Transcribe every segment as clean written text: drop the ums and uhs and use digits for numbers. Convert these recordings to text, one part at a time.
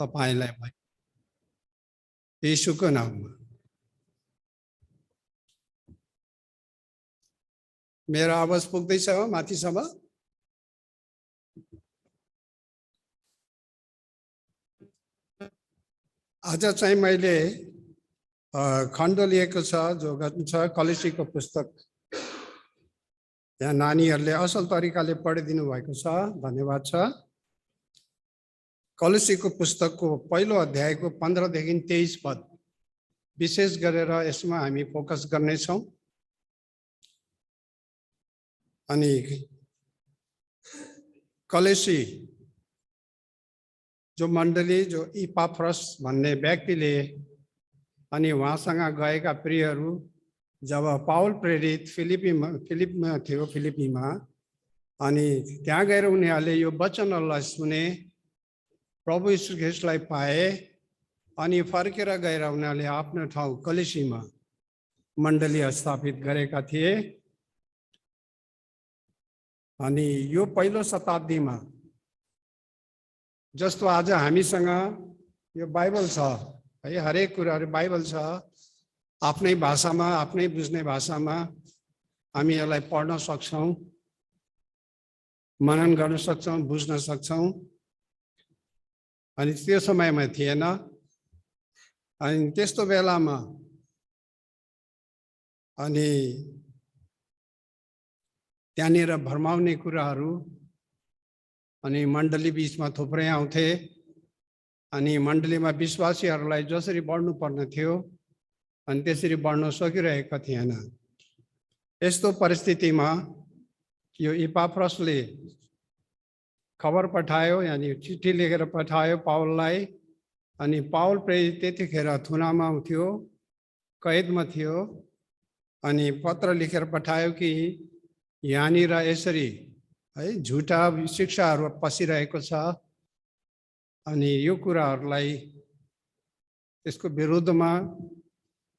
तपाईलाई भयो येशूको नाममा। मेरो आवाज पुग्दैछ हो माथिसम्म? आज चाहिँ मैले खण्ड लिएको छ जो छ कलेसीको पुस्तक। यहाँ नानीहरूले असल तरिकाले पढिदिनु भएको छ, धन्यवाद छ। कलेसीको पुस्तकको पहिलो अध्यायको 15 देखि 23 पद विशेष गरेर यसमा हामी फोकस गर्नेछौँ। अनि कलेसी जो मण्डली जो इपाफ्रस भन्ने व्यक्तिले अनि उहाँसँग गएका प्रियहरू जब पाउल प्रेरित फिलिपमा थियो, फिलिपीमा, अनि त्यहाँ गएर उनीहरूले यो वचनहरूलाई सुने, प्रभु यीशु ख्रीष्टलाई पाए, अनि फर्केर गएर उनीहरूले आफ्नो ठाउँ कलेसीमा मण्डली स्थापित गरेका थिए। अनि यो पहिलो शताब्दीमा जस्तो आज हामीसँग यो बाइबल छ है, हरेक कुराहरू बाइबल छ, आफ्नै भाषामा, आफ्नै बुझ्ने भाषामा हामी यसलाई पढ्न सक्छौँ, मनन गर्न सक्छौँ, बुझ्न सक्छौँ। अनि त्यो समयमा थिएन। अनि त्यस्तो बेलामा अनि त्यहाँनिर भरमाउने कुराहरू अनि मण्डली बीचमा थुप्रै आउँथे। अनि मण्डलीमा विश्वासीहरूलाई जसरी बढ्नु पर्ने थियो अनि त्यसरी बढ्न सकिरहेका थिएन। यस्तो परिस्थितिमा यो इपाफ्रसले खबर पठायो, यानी चिठी लेखेर पठायो पाउललाई। अनि पाउल प्रेरित त्यतिखेर थुनामा थियो, कैदमा थियो। अनि पत्र लेखेर पठायो कि यहाँनिर यसरी है झुटा शिक्षाहरू पसिरहेको छ, अनि यो कुराहरूलाई त्यसको विरुद्धमा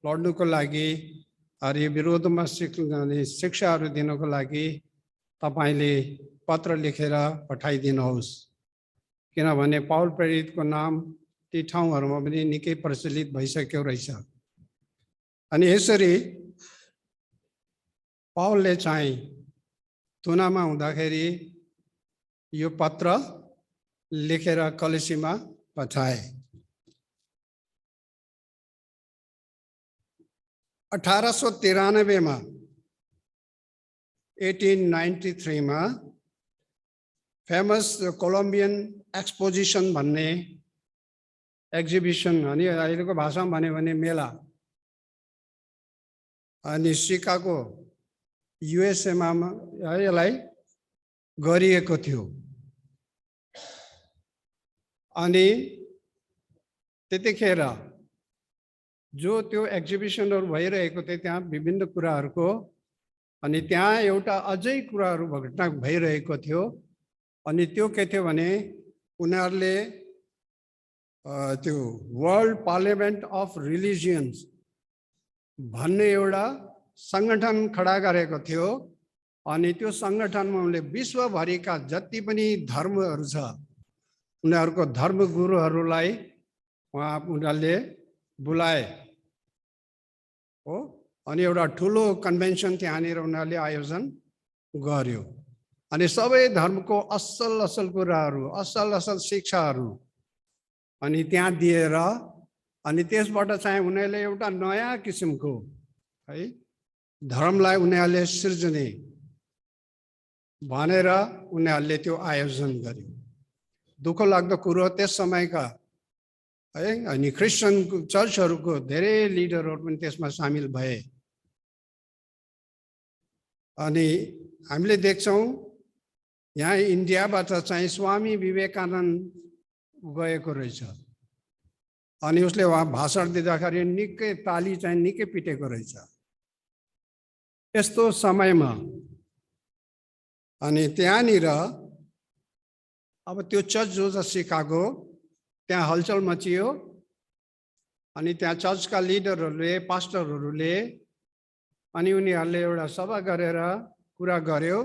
लड्नुको लागि र यो विरोधमा शिक्षाहरू दिनको लागि तपाईँले पत्र लेखेर पठाइदिनुहोस्। किनभने पाउल प्रेरितको नाम ती ठाउँहरूमा पनि निकै प्रचलित भइसक्यो रहेछ। अनि यसरी पाउलले चाहिँ थुनामा हुँदाखेरि यो पत्र लेखेर कलेसीमा पठाए। 1893 मा 1893 मा फेमस कोलम्बियन एक्सपोजिसन भन्ने एक्जिबिसन, अनि अहिलेको भाषामा भन्यो भने मेला, अनि सिकागो युएसएमा यसलाई गरिएको थियो। अनि त्यतिखेर जो त्यो एक्जिबिसनहरू भइरहेको थियो त्यहाँ विभिन्न कुराहरूको, अनि त्यहाँ एउटा अझै कुराहरू घटना भइरहेको थियो। अनि त्यो के थियो भने उनीहरूले त्यो वर्ल्ड पार्लियामेन्ट अफ रिलिजियन्स भन्ने एउटा सङ्गठन खडा गरेको थियो। अनि त्यो सङ्गठनमा उनले विश्वभरिका जति पनि धर्महरू छ उनीहरूको धर्मगुरुहरूलाई उनीहरूले बोलाए हो। अनि एउटा ठुलो कन्भेन्सन त्यहाँनिर उनीहरूले आयोजन गर्यो। अनि सबै धर्मको असल असल कुराहरू, असल असल शिक्षाहरू अनि त्यहाँ दिएर, अनि त्यसबाट चाहिँ उनीहरूले एउटा नयाँ किसिमको है धर्मलाई उनीहरूले सिर्जने भनेर उनीहरूले त्यो आयोजन गर्यो। दुःख लाग्दो कुरो त्यस समयका है अनि क्रिस्चियन चर्चहरूको धेरै लिडरहरू पनि त्यसमा सामेल भए। अनि हामीले देख्छौँ यहाँ इन्डियाबाट चाहिँ स्वामी विवेकानन्द गएको रहेछ। अनि उसले उहाँ भाषण दिँदाखेरि निकै ताली चाहिँ निकै पिटेको रहेछ। यस्तो समयमा अनि त्यहाँनिर अब त्यो चर्च जो छ सिकागो, त्यहाँ हलचल मचियो। अनि त्यहाँ चर्चका लिडरहरूले, पास्टरहरूले अनि उनीहरूले एउटा सभा गरेर कुरा गर्यो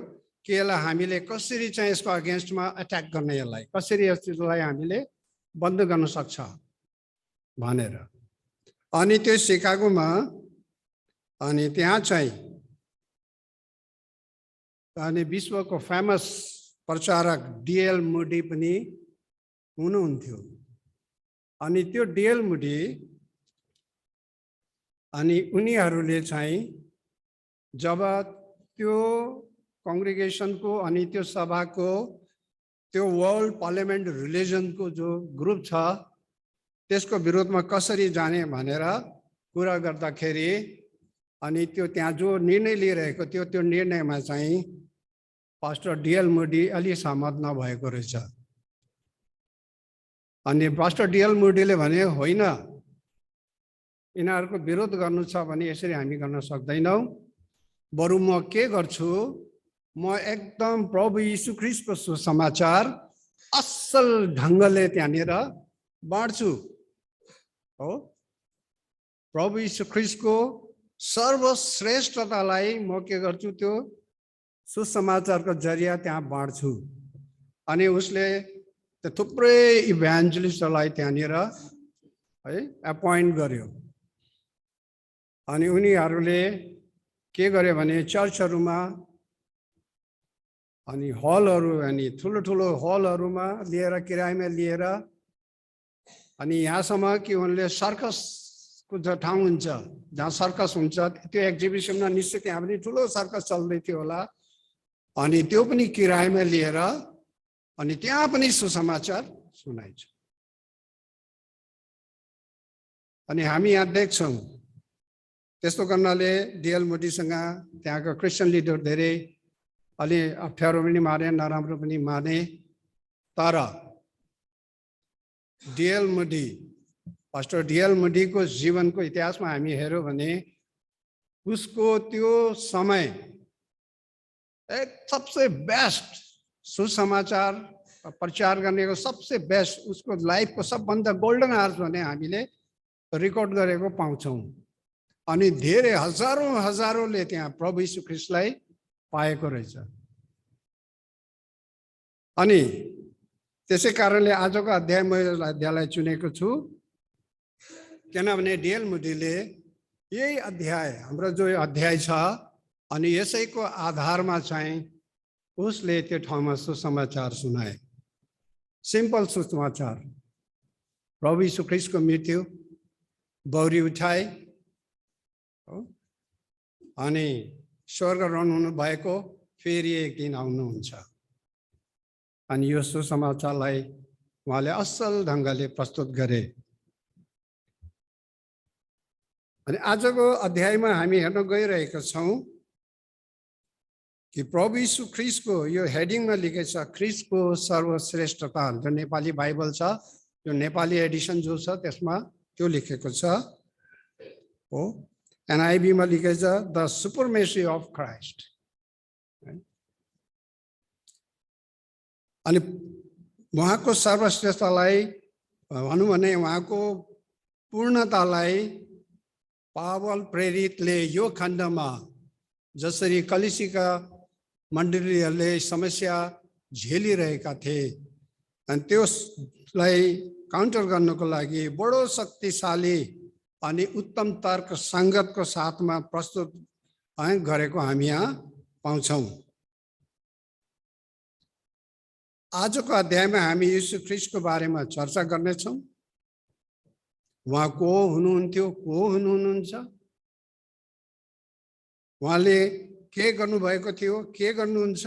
कि यसलाई हामीले कसरी चाहिँ यसको अगेन्स्टमा एट्याक गर्ने, यसलाई कसरी यसलाई हामीले बन्द गर्न सक्छ भनेर। अनि त्यो सिकागोमा अनि त्यहाँ चाहिँ अनि विश्वको फेमस प्रचारक D.L. मुडी पनि हुनुहुन्थ्यो। अनि त्यो D.L. मुडी अनि उनीहरूले चाहिँ जब त्यो कङ्ग्रिगेसनको अनि त्यो सभाको त्यो वर्ल्ड पार्लियामेन्ट रिलिजनको जो ग्रुप छ त्यसको विरोधमा कसरी जाने भनेर कुरा गर्दाखेरि अनि त्यो त्यहाँ जो निर्णय लिइरहेको थियो त्यो निर्णयमा चाहिँ पास्टर D.L. मुडी अलि सहमत नभएको रहेछ। अनि पास्टर D.L. मुडीले भने होइन, यिनीहरूको विरोध गर्नु छ भने यसरी हामी गर्न सक्दैनौँ, बरु म के गर्छु, म एकदम प्रभु यीशु ख्रीष्टको सुसमाचार असल ढङ्गले त्यहाँनिर बाँड्छु। हो, प्रभु यीशु ख्रीष्टको सर्वश्रेष्ठतालाई म के गर्छु, त्यो सुसमाचारको जरिया त्यहाँ बाँड्छु। अनि उसले त्यो थुप्रै इभ्यान्जलिस्टलाई त्यहाँनिर है एपोइन्ट गर्यो। अनि उनीहरूले के गर्यो भने चर्चहरूमा अनि हलहरू अनि ठुलो ठुलो हलहरूमा लिएर किरायमा लिएर अनि यहाँसम्म कि उनले सर्कसको जो ठाउँ हुन्छ जहाँ सर्कस हुन्छ त्यो एक्जिबिसनमा निश्चय त्यहाँ पनि ठुलो सर्कस चल्दै थियो होला, अनि त्यो पनि किरायमा लिएर अनि त्यहाँ पनि सुसमाचार सुनाइन्छ। अनि हामी यहाँ देख्छौँ त्यस्तो गर्नाले D.L. मुडीसँग त्यहाँको क्रिस्चियन लिडर धेरै अलि अप्ठ्यारो पनि माने, नराम्रो पनि माने। तर D.L. मुडी, पास्टर D.L. मुडीको जीवनको इतिहासमा हामी हेऱ्यौँ भने उसको त्यो समय एक सबसे बेस्ट सुसमाचार प्रचार गर्नेको सबसे बेस्ट उसको लाइफको सबभन्दा गोल्डन आवर्स भने हामीले रेकर्ड गरेको पाउँछौँ। अनि धेरै हजारौँले त्यहाँ प्रभु यीशु ख्रीष्टलाई पाएको रहेछ। अनि त्यसै कारणले आजको अध्याय म अध्यायलाई चुनेको छु, किनभने D.L. मुडीले यही अध्याय, हाम्रो जो अध्याय छ, अनि यसैको आधारमा चाहिँ उसले त्यो ठाउँमा सुसमाचार सुनाए। सिम्पल सुसमाचार, प्रभु यीशु ख्रीष्टको मृत्यु, बौरी उठाए, अनि स्वर्ग रहनु भएको, फेरि एक दिन आउनुहुन्छ। अनि यो सुसमाचारलाई उहाँले असल ढङ्गले प्रस्तुत गरे। अनि आजको अध्यायमा हामी हेर्न गइरहेका छौँ कि प्रभु यीशु ख्रीष्टको यो हेडिङमा लेखेको छ ख्रीष्टको सर्वश्रेष्ठता। जो नेपाली बाइबल छ, जो नेपाली एडिसन जो छ त्यसमा त्यो लेखेको छ हो। NIV मा लेखेको छ द सुपरमेसी अफ क्राइस्ट। अनि उहाँको सर्वश्रेष्ठतालाई भनौँ भने उहाँको पूर्णतालाई पावल प्रेरितले यो खण्डमा जसरी कलिसीका मण्डलीहरूले समस्या झेलिरहेका थिए अनि त्यसलाई काउन्टर गर्नको लागि बडो शक्तिशाली अनि उत्तम तर्क सङ्गतको साथमा प्रस्तुत गरेको हामी यहाँ पाउँछौँ। आजको अध्यायमा हामी यीशु ख्रीष्टको बारेमा चर्चा गर्नेछौँ। उहाँ को हुनुहुन्थ्यो, को हुनुहुन्छ, उहाँले के गर्नुभएको थियो, के गर्नुहुन्छ,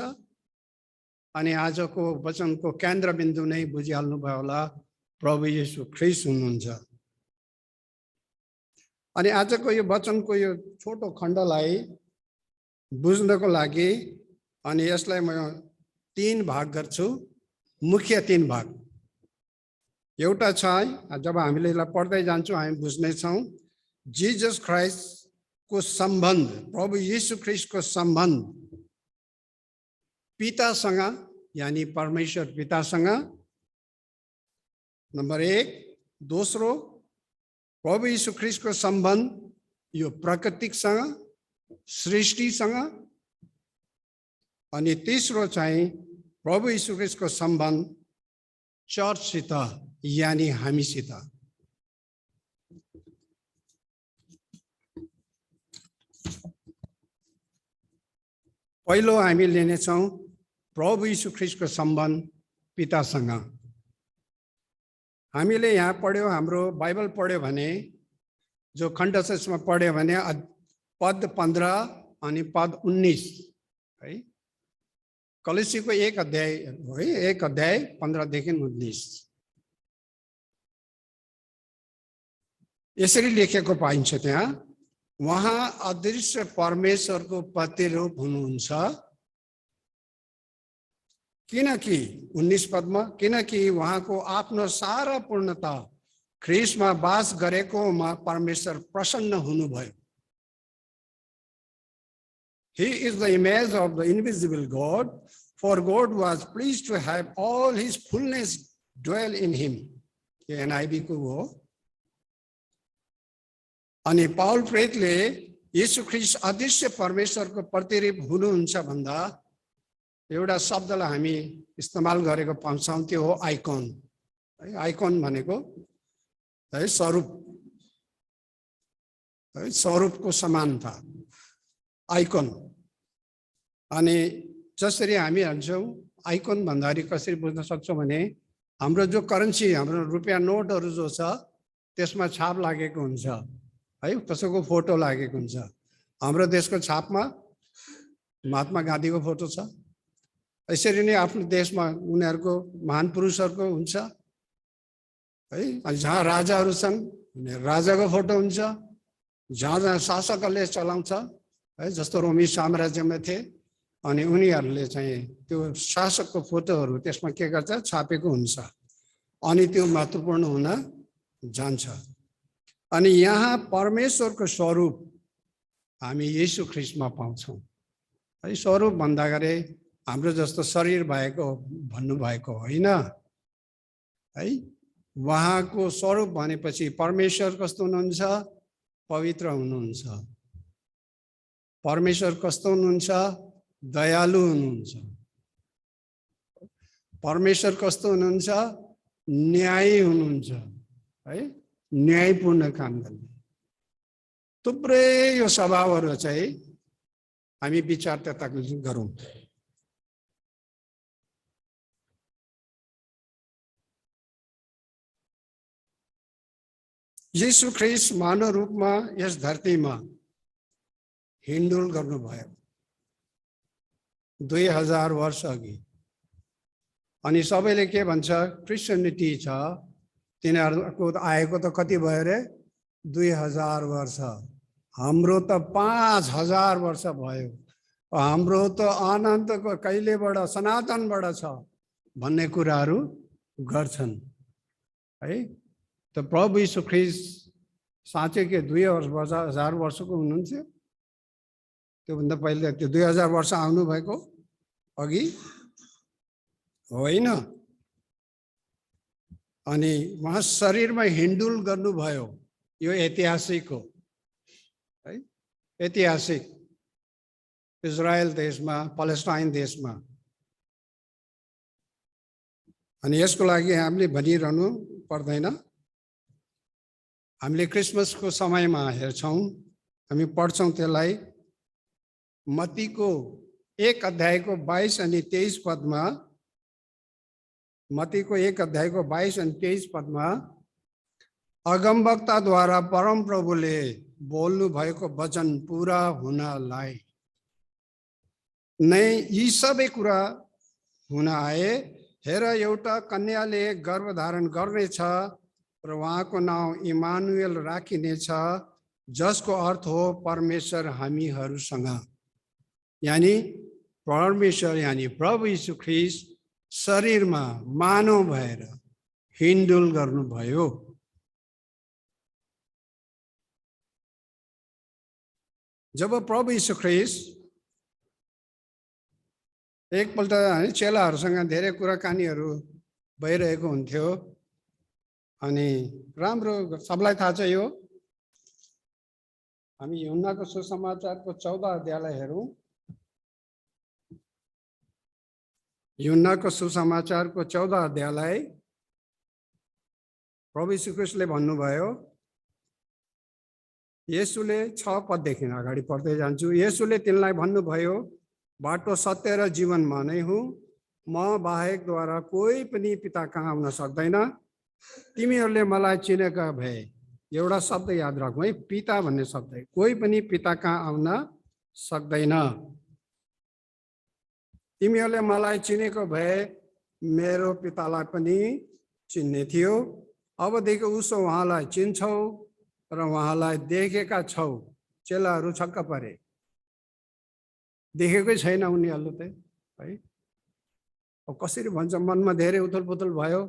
अनि आजको वचनको केन्द्रबिन्दु नै बुझिहाल्नुभयो होला, प्रभु यीशु ख्रीष्ट हुनुहुन्छ। अनि आजको यो वचनको यो छोटो खण्डलाई बुझ्नको लागि अनि यसलाई म 3 भाग गर्छु, मुख्य 3 भाग। एउटा छ, जब हामीले यसलाई पढ्दै जान्छौँ हामी बुझ्नेछौँ जिजस क्राइस्टको सम्बन्ध, प्रभु यीशु ख्रीष्टको सम्बन्ध पितासँग, यानी परमेश्वर पितासँग, नम्बर 1। दोस्रो, प्रभु यीशु ख्रीष्टको सम्बन्ध यो प्राकृतिकसँग, सृष्टिसँग, अनि तेस्रो चाहिँ प्रभु यीशु ख्रीष्टको सम्बन्ध चर्चसित, यानी हामीसित। पहिलो हामी लिनेछौँ प्रभु यीशु ख्रीष्टको सम्बन्ध पितासँग। हामीले यहाँ पढ्यो, हाम्रो बाइबल पढ्यो भने, जो खण्डशेषमा पढ्यो भने पद 15 अनि पद 19 है, कलेसीको 1 अध्याय है, 1 अध्याय 15 देखि 19 यसरी लेखेको पाइन्छ। त्यहाँ उहाँ अदृश्य परमेश्वरको प्रतिरूप हुनुहुन्छ, किनकि 19 पदमा, किनकि उहाँको आफ्नो सारा पूर्णता ख्रीष्टमा वास गरेकोमा परमेश्वर प्रसन्न हुनुभयो। He is the image of the invisible God, for God was pleased to have all his fullness dwell in him. यो NIV को हो। अनि पाउल प्रेरितले यीशु ख्रीष्ट अदृश्य परमेश्वरको प्रतिरूप हुनुहुन्छ भन्दा एउटा शब्दलाई हामी इस्तेमाल गरेको पाउँछौँ, त्यो हो आइकन। आइकन भनेको है स्वरूप, है स्वरूपको समानता, आइकन। अनि जसरी हामी भन्छौँ आइकन भन्दाखेरि कसरी बुझ्न सक्छौँ भने, हाम्रो जो करेन्सी, हाम्रो रुपियाँ नोटहरू जो छ त्यसमा छाप लागेको हुन्छ है, कसैको फोटो लागेको हुन्छ। हाम्रो देशको छापमा महात्मा गान्धीको फोटो छ। यसरी नै आफ्नो देशमा उनीहरूको महान पुरुषहरूको हुन्छ है। अनि जहाँ राजाहरू छन् राजाको फोटो हुन्छ, जहाँ जहाँ शासकहरूले चलाउँछ है, जस्तो रोमी साम्राज्यमा थिए, अनि उनीहरूले चाहिँ त्यो शासकको फोटोहरू त्यसमा के गर्छ, छापेको हुन्छ, अनि त्यो महत्त्वपूर्ण हुन जान्छ। अनि यहाँ परमेश्वरको स्वरूप हामी येशू ख्रीष्टमा पाउँछौँ है। स्वरूप भन्दाखेरि हाम्रो जस्तो शरीर भएको भन्नुभएको होइन है। उहाँको स्वरूप भनेपछि परमेश्वर कस्तो हुनुहुन्छ, पवित्र हुनुहुन्छ। परमेश्वर कस्तो हुनुहुन्छ, दयालु हुनुहुन्छ। परमेश्वर कस्तो हुनुहुन्छ, न्यायी हुनुहुन्छ है, न्यायपूर्ण काम गर्ने। थुप्रै यो स्वभावहरू चाहिँ हामी विचार त्यता गरौँ। यीशु ख्रीष्ट मानव रूपमा यस धरतीमा हिँडडुल गर्नुभयो 2000 वर्ष अघि। अनि सबैले के भन्छ, क्रिस्चियनिटी छ, तिनीहरूको आएको त कति भयो रे, 2000 वर्ष। हाम्रो त 5000 वर्ष भयो। हाम्रो त अनन्तको कहिलेबाट, सनातनबाट छ भन्ने कुराहरू गर्छन् है। त प्रभु यीशु ख्रीष्ट साँच्चै के 2000 वर्षको हुनुहुन्थ्यो? त्योभन्दा पहिले त्यो 2000 वर्ष आउनुभएको अघि होइन। अनि उहाँ शरीरमा हिँडडुल गर्नुभयो, यो ऐतिहासिक हो है, ऐतिहासिक इजरायल देशमा, पलेस्टाइन देशमा। अनि यसको लागि हामीले भनिरहनु पर्दैन। हामीले क्रिसमसको समयमा हेर्छौँ, हामी पढ्छौँ त्यसलाई। मत्तीको 1 अध्यायको 22 अनि 23 पदमा, मत्तीको 1 अध्यायको 22 अनि 23 पदमा अगमवक्ताद्वारा परमप्रभुले बोल्नु भएको वचन पुरा हुनलाई नै यी सबै कुरा हुन आए। हेर, एउटा कन्याले गर्भधारण गर्नेछ र उहाँको नाउँ इमानुएल राखिनेछ, जसको अर्थ हो परमेश्वर हामीहरूसँग। यानी परमेश्वर यानी प्रभु यीशु ख्रीष्ट शरीरमा मानव भएर हिँडडुल गर्नुभयो। जब प्रभु यीशु ख्रीष्ट एकपल्ट चेलाहरूसँग धेरै कुराकानीहरू भइरहेको हुन्थ्यो। अनि राम्रो सबलाई थाहा छ यो, हामी यूहन्नाको सुसमाचारको 14 अध्यायलाई हेरौँ। यूहन्नाको सुसमाचारको 14 अध्यायलाई प्रभु यीशु ख्रीष्टले भन्नुभयो, येशूले 6 पददेखि अगाडि पढ्दै जान्छु। येशूले तिनलाई भन्नुभयो, बाटो सत्य र जीवन म नै हुँ, म बाहेकद्वारा कोही पनि पिता कहाँ आउन सक्दैन। तिमीहरूले मलाई चिनेका भए, एउटा शब्द याद राखौँ है, पिता भन्ने शब्द, कोही पनि पिता कहाँ आउन सक्दैन। तिमीहरूले मलाई चिनेको भए मेरो पितालाई पनि चिन्ने थियो। अबदेखि उसो उहाँलाई चिन्छौ र उहाँलाई देखेका छौ। चेलाहरू छक्क परे, देखेकै छैन उनीहरूले त है। अब कसरी भन्छ, मनमा धेरै उथलपुथल भयो।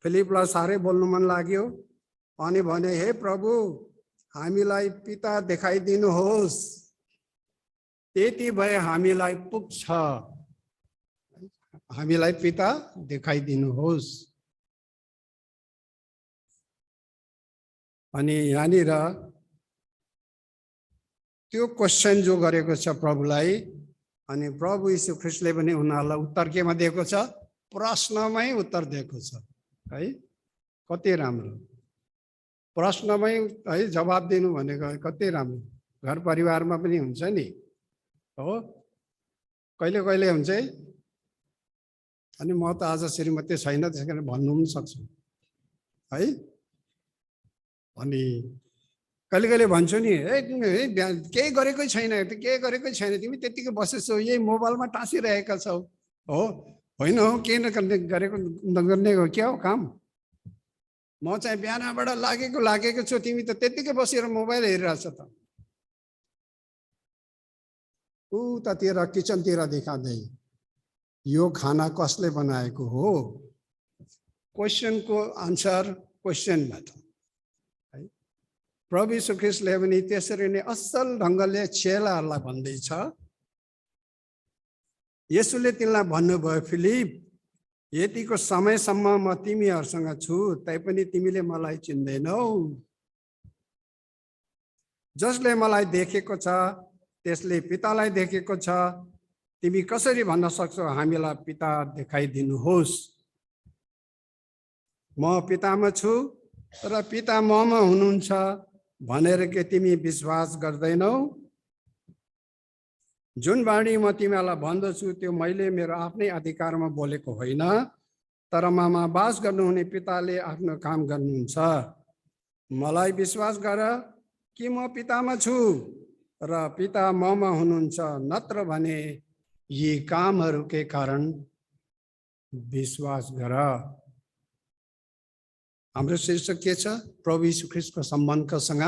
फिलिपलाई साह्रै बोल्नु मन लाग्यो अनि भने, हे प्रभु, हामीलाई पिता देखाइदिनुहोस्, त्यति भए हामीलाई पुग्छ। हामीलाई पिता देखाइदिनुहोस्। अनि यहाँनिर त्यो क्वेसन जो गरेको छ प्रभुलाई, अनि प्रभु यीशु ख्रीष्टले पनि उनीहरूलाई उत्तर केमा दिएको छ? प्रश्नमै उत्तर दिएको छ है। कति राम्रो, प्रश्नमै है जवाब दिनु भनेको कति राम्रो। घर परिवारमा पनि हुन्छ नि, हो, कहिले कहिले हुन्छ है। अनि म त आज श्रीमती छैन, त्यसै कारण भन्नु पनि सक्छु है। अनि कहिले कहिले भन्छु नि, केही गरेकै छैन, केही गरेकै छैन, तिमी त्यतिकै बसेछौ, यही मोबाइलमा टाँसिरहेका छौ, हो होइन हो, केही गरेको नगर्ने हो, क्या हो काम? म चाहिँ बिहानबाट लागेको छु, तिमी त त्यतिकै बसेर मोबाइल हेरिरहेछ त। उतातिर किचनतिर देखाउँदै, यो खाना कसले बनाएको हो? क्वेसनको आन्सर क्वेसनबाट है। प्रभु यीशु ख्रीष्टले पनि त्यसरी नै असल ढङ्गले चेलाहरूलाई भन्दैछ। येशूले तिनलाई भन्नुभयो, फिलिप, यतिको समयसम्म म तिमीहरूसँग छु, तैपनि तिमीले मलाई चिन्दैनौ। जसले मलाई देखेको छ त्यसले पितालाई देखेको छ। तिमी कसरी भन्न सक्छौ, हामीलाई पिता देखाइदिनुहोस्? म पितामा छु र पिता ममा हुनुहुन्छ भनेर के तिमी विश्वास गर्दैनौ? जुन बाणी म तिमीलाई भन्दछु त्यो मैले मेरो आफ्नै अधिकारमा बोलेको होइन, तर ममा वास गर्नुहुने पिताले आफ्नो काम गर्नुहुन्छ। मलाई विश्वास गर कि म पितामा छु र पिता ममा हुनुहुन्छ, नत्र भने यी कामहरूकै कारण विश्वास गर। हाम्रो शीर्षक के छ? प्रभु यीशु ख्रीष्टको सम्बन्धसँग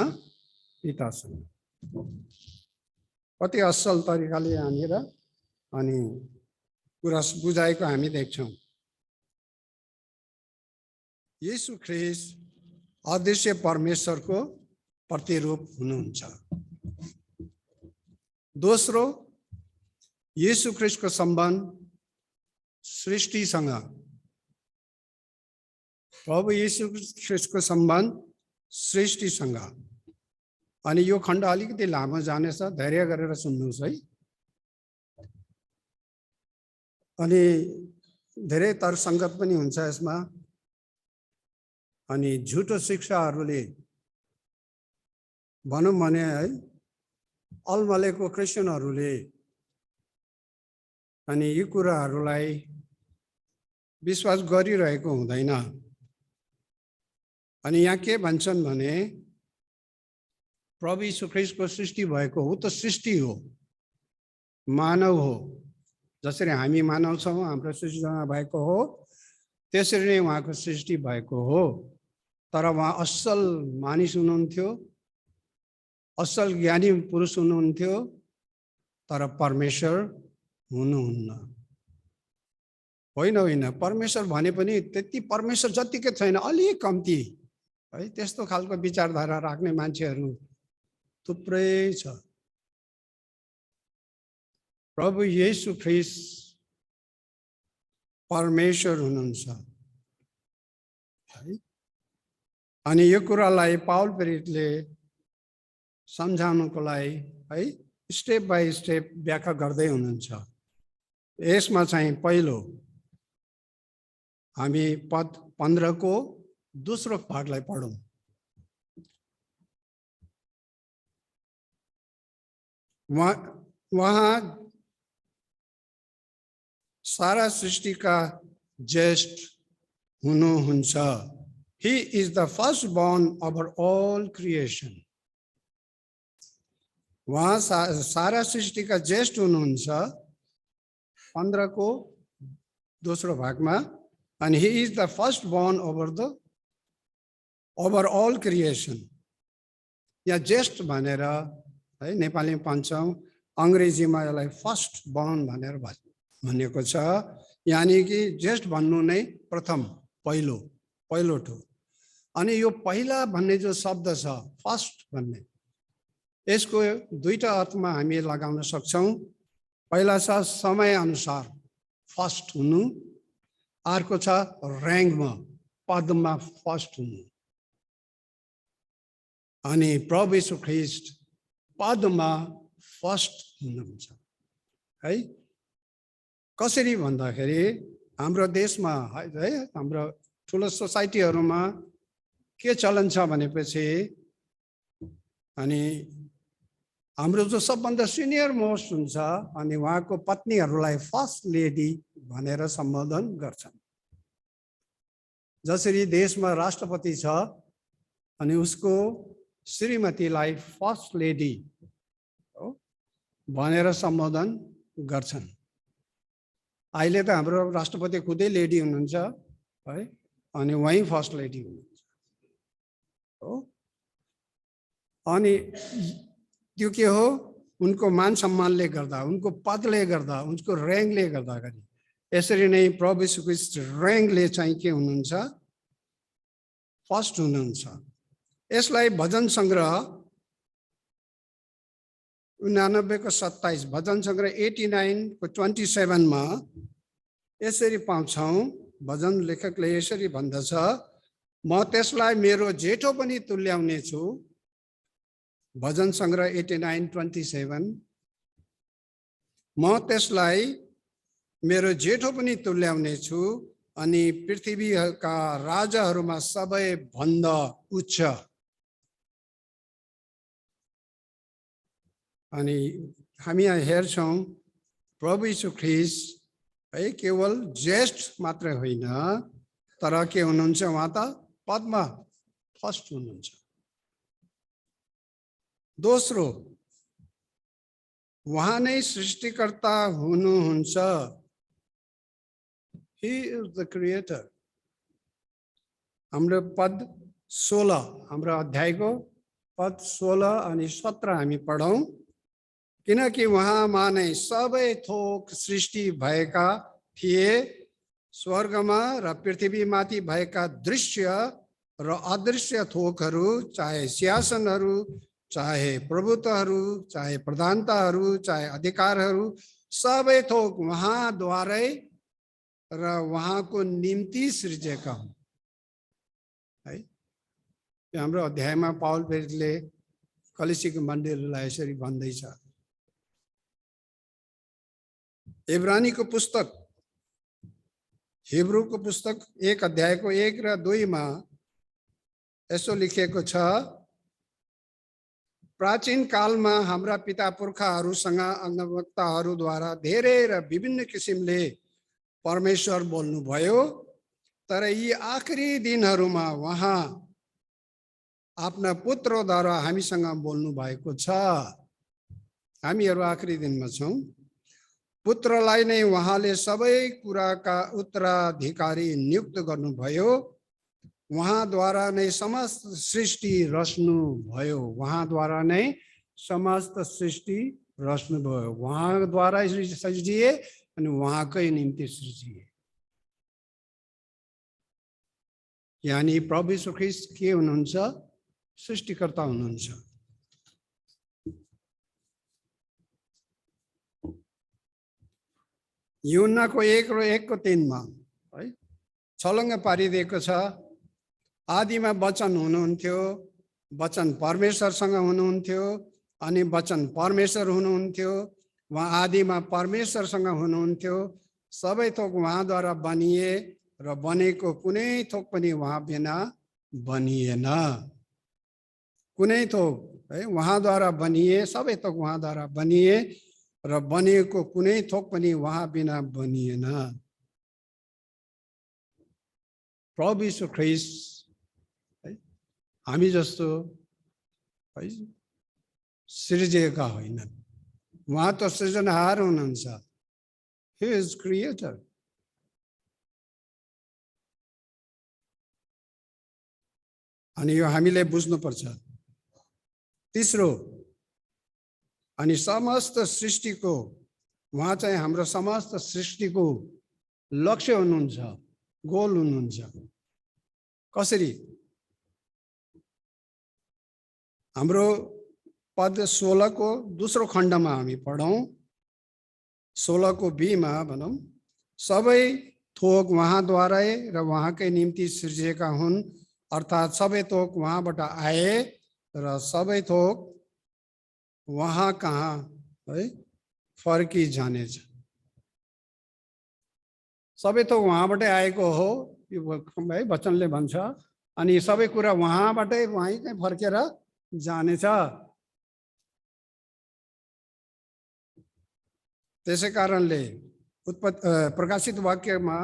पितासँग। कति असल तरिकाले यहाँनिर अनि कुरा बुझाएको हामी देख्छौँ। यीशु ख्रीष्ट अदृश्य परमेश्वरको प्रतिरूप हुनुहुन्छ। दोस्रो, यीशु ख्रीष्टको सम्बन्ध सृष्टिसँग। प्रभु यीशु ख्रीष्टको सम्बन्ध सृष्टिसँग। अनि यो खण्ड अलिकति लामो जानेछ, धैर्य गरेर सुन्नुहोस् है। अनि धेरै तर्कसङ्गत पनि हुन्छ यसमा। अनि झुटो शिक्षाहरूले भनौँ भने है, अलमलेको क्रिस्चियनहरूले अनि यी कुराहरूलाई विश्वास गरिरहेको हुँदैन। अनि यहाँ के भन्छन् भने, प्रभु यीशु ख्रीष्टको सृष्टि भएको हो, त सृष्टि हो, मानव हो। जसरी हामी मानव छौँ, हाम्रो सृष्टिमा भएको हो, त्यसरी नै उहाँको सृष्टि भएको हो। तर उहाँ असल मानिस हुनुहुन्थ्यो, असल ज्ञानी पुरुष हुनुहुन्थ्यो, तर परमेश्वर हुनुहुन्न। होइन, परमेश्वर भने पनि त्यति परमेश्वर जतिकै छैन, अलिक कम्ती है। त्यस्तो खालको विचारधारा राख्ने मान्छेहरू थुप्रै छ। प्रभु येशू ख्रीष्ट परमेश्वर हुनुहुन्छ है। अनि यो कुरालाई पाउल प्रेरितले सम्झाउनको लागि है स्टेप बाई स्टेप व्याख्या गर्दै हुनुहुन्छ। यसमा चाहिँ पहिलो हामी पद 15 को दोस्रो भागलाई पढौँ। वहाँ सारा सृष्टिका ज्येष्ठ हुनुहुन्छ। He is the firstborn over all creation. वहाँ सारा सृष्टिका ज्येष्ठ हुनुहुन्छ 15 को दोस्रो भागमा, and he is the firstborn over all creation. या ज्येष्ठ भनेर है नेपालीमा भन्छौँ, अंग्रेजीमा यसलाई फर्स्ट बर्न भनेर भनिएको छ। यानी कि ज्येष्ठ भन्नु नै प्रथम, पहिलो ठो। अनि यो पहिला भन्ने जो शब्द छ फर्स्ट भन्ने, यसको दुईटा अर्थमा हामी लगाउन सक्छौं। पहिला छ समय अनुसार फर्स्ट हुनु, अर्को छ र्याङ्कमा पदमा फर्स्ट हुनु। अनि प्रभु येशू ख्रीष्ट पदमा फर्स्ट हुनुहुन्छ है। कसरी भन्दाखेरि हाम्रो देशमा है, हाम्रो ठुलो सोसाइटीहरुमा के चलन छ भनेपछि, अनि हाम्रो जो सबभन्दा सिनियर मोस्ट हुन्छ अनि उहाँको पत्नीहरूलाई फर्स्ट लेडी भनेर सम्बोधन गर्छन्। जसरी देशमा राष्ट्रपति छ अनि उसको श्रीमतीलाई फर्स्ट लेडी भनेर सम्बोधन गर्छन्। अहिले त हाम्रो राष्ट्रपति खुदै लेडी हुनुहुन्छ है, अनि उही फर्स्ट लेडी हुनुहुन्छ हो। अनि त्यो के हो, उनको मान सम्मानले गर्दा, उनको पदले गर्दा, उनको र्याङ्कले गर्दाखेरि। यसरी नै प्रभु येशू ख्रीष्ट र्याङ्कले चाहिँ के हुनुहुन्छ, फर्स्ट हुनुहुन्छ। यसलाई भजन संग्रह 89 को 27, भजन संग्रह 89 को 27 मा यसरी पाउँछौं। भजन लेखकले यसरी भन्दछ, म त्यसलाई मेरो जेठो पनि तुल्याउने छु। भजन संग्रह 89:27, म त्यसलाई मेरो जेठो पनि तुल्याउने छु अनि पृथ्वीका राजाहरूमा सबै भन्दा उच्च। अनि हामी यहाँ हेर्छौं प्रभु येशू ख्रीष्ट है केवल ज्येष्ठ मात्र होइन, तर के हुनुहुन्छ, उहाँ त पदमा फर्स्ट हुनुहुन्छ। दोस्रो, उहाँ नै सृष्टिकर्ता हुनुहुन्छ। He is the creator. हाम्रो पद 16, हाम्रो अध्यायको पद 16 अनि 17 हामी पढौं। किनकि उहाँमा नै सबै थोक सृष्टि भएका थिए, स्वर्गमा र पृथ्वीमाथि भएका दृश्य र अदृश्य थोकहरू, चाहे सिंहासनहरू, चाहे प्रभुत्वहरू, चाहे प्रधानताहरू, चाहे अधिकारहरू, सबै थोक उहाँद्वारै र उहाँको निम्ति सृजिएका हुन् है। हाम्रो अध्यायमा पाउल प्रेरितले कलिसीको मण्डलीलाई यसरी भन्दैछ। इब्रानीको पुस्तक, हिब्रूको पुस्तक 1 अध्यायको 1 र 2 मा यसो लेखिएको छ, प्राचीन कालमा हाम्रा पिता पुर्खाहरूसँग अगमवक्ताहरूद्वारा धेरै र विभिन्न किसिमले परमेश्वर बोल्नुभयो, तर यी आखिरी दिनहरूमा उहाँ आफ्ना पुत्रद्वारा हामीसँग बोल्नु भएको छ। हामीहरू आखिरी दिनमा छौं। पुत्रलाई नै उहाँले सबै कुराका उत्तराधिकारी नियुक्त गर्नुभयो। उहाँद्वारा नै समस्त सृष्टि रच्नुभयो। उहाँद्वारा नै समस्त सृष्टि रच्नुभयो। उहाँद्वारा सृजिए अनि उहाँकै निम्ति सृजिए। यानी प्रभु येशू ख्रीष्ट के हुनुहुन्छ, सृष्टिकर्ता हुनुहुन्छ। यूहन्नाको 1 र 1 को 3 मा है छलङ्ग पारिदिएको छ, आदिमा वचन हुनुहुन्थ्यो, वचन परमेश्वरसँग हुनुहुन्थ्यो अनि वचन परमेश्वर हुनुहुन्थ्यो। उहाँ आदिमा परमेश्वरसँग हुनुहुन्थ्यो। सबै थोक उहाँद्वारा बनिए र बनेको कुनै थोक पनि उहाँ बिना बनिएन। कुनै थोक है उहाँद्वारा बनिए, सबै थोक उहाँद्वारा बनिए र बनिएको कुनै थोक पनि उहाँ बिना बनिएन। प्रभु यीशु ख्रीष्ट है हामी जस्तो है सृजिएका होइनन्, उहाँ त सृजनहार हुनुहुन्छ। He is creator. अनि यो हामीले बुझ्नुपर्छ। तेस्रो, अनि समस्त सृष्टिको उहाँ चाहिँ हाम्रो समस्त सृष्टिको लक्ष्य हुनुहुन्छ, गोल हुनुहुन्छ। कसरी? हाम्रो पद 16 को दोस्रो खण्डमा हामी पढौं। 16 को B मा भनौं, सबै थोक उहाँद्वारै र उहाँकै निम्ति सृजिएका हुन्, अर्थात् सबै थोक उहाँबाट आए र सबै थोक उहाँ कहाँ है फर्की जानेछ। सबै थोक उहाँबाटै आएको हो यो है वचनले भन्छ, अनि सबै कुरा उहाँबाटै उहाँकै फर्केर जानेछ। त्यसै कारणले प्रकाशित वाक्यमा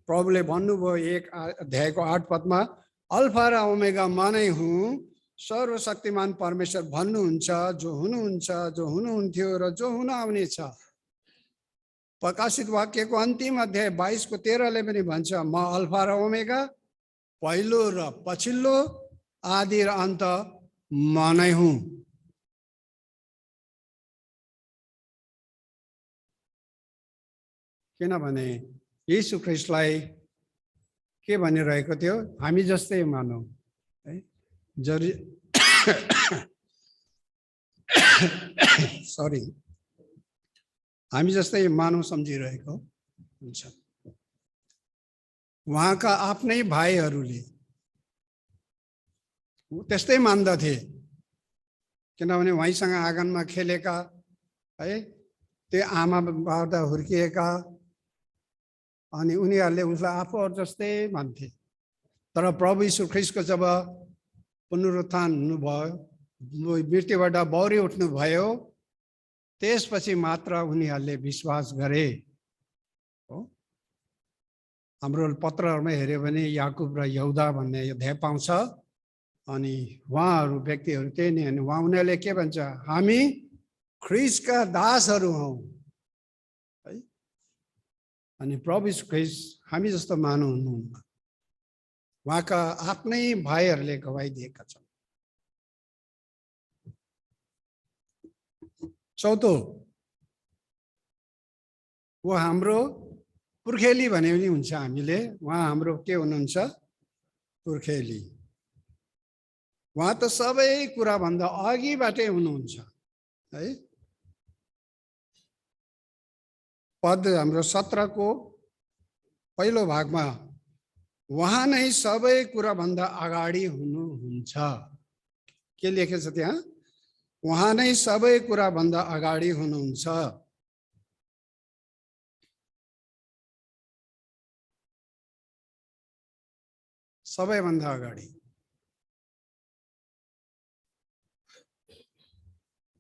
प्रभुले भन्नुभयो 1 अध्यायको 8 पदमा, अल्फा र ओमेगा म नै हुँ, सर्वशक्तिमान परमेश्वर भन्नुहुन्छ, जो हुनुहुन्छ, जो हुनुहुन्थ्यो र जो हुन आउने छ। प्रकाशित वाक्यको अन्तिम अध्याय 22 को 13 ले पनि भन्छ, म अल्फा र ओमेगा, पहिलो र पछिल्लो, आदि र अन्त म नै हुँ। किनभने येशू ख्रीष्टलाई के भनिरहेको थियो, हामी जस्तै मानौ है, सरी, हामी जस्तै मानव सम्झिरहेको हुन्छ। उहाँका आफ्नै भाइहरूले त्यस्तै मान्दथे, किनभने उहाँसँग आँगनमा खेलेका है, त्यो आमाबाट हुर्किएका, अनि उनीहरूले उसलाई आफूहरू जस्तै मान्थे। तर प्रभु यीशु ख्रीष्टको जब पुनरुत्थान हुनुभयो, मृत्युबाट बौरी उठ्नुभयो, त्यसपछि मात्र उनीहरूले विश्वास गरे। हो, हाम्रो पत्रहरूमा हेऱ्यो भने याकुब र यहुदा भन्ने अध्याय पाउँछ, अनि उहाँहरू व्यक्तिहरू त्यही नै। अनि उनीहरूले के भन्छ, हामी ख्रीष्टका दासहरू हौँ है। अनि प्रभु यीशु ख्रीष्ट हामी जस्तो मानव हुनुहुन्न, उहाँका आफ्नै भाइहरूले गवाई दिएका छन्। चौथो, वो हाम्रो पुर्खेली भने पनि हुन्छ हामीले, उहाँ हाम्रो के हुनुहुन्छ, पुर्खेली। उहाँ त सबै कुरा भन्दा अघिबाटै हुनुहुन्छ है। पद हाम्रो 17 को पहिलो भागमा उहाँ नै सबै कुरा भन्दा अगाडि हुनुहुन्छ। के लेखेछ त्यहाँ? उहाँ नै सबै कुरा भन्दा अगाडि हुनुहुन्छ। सबैभन्दा अगाडि।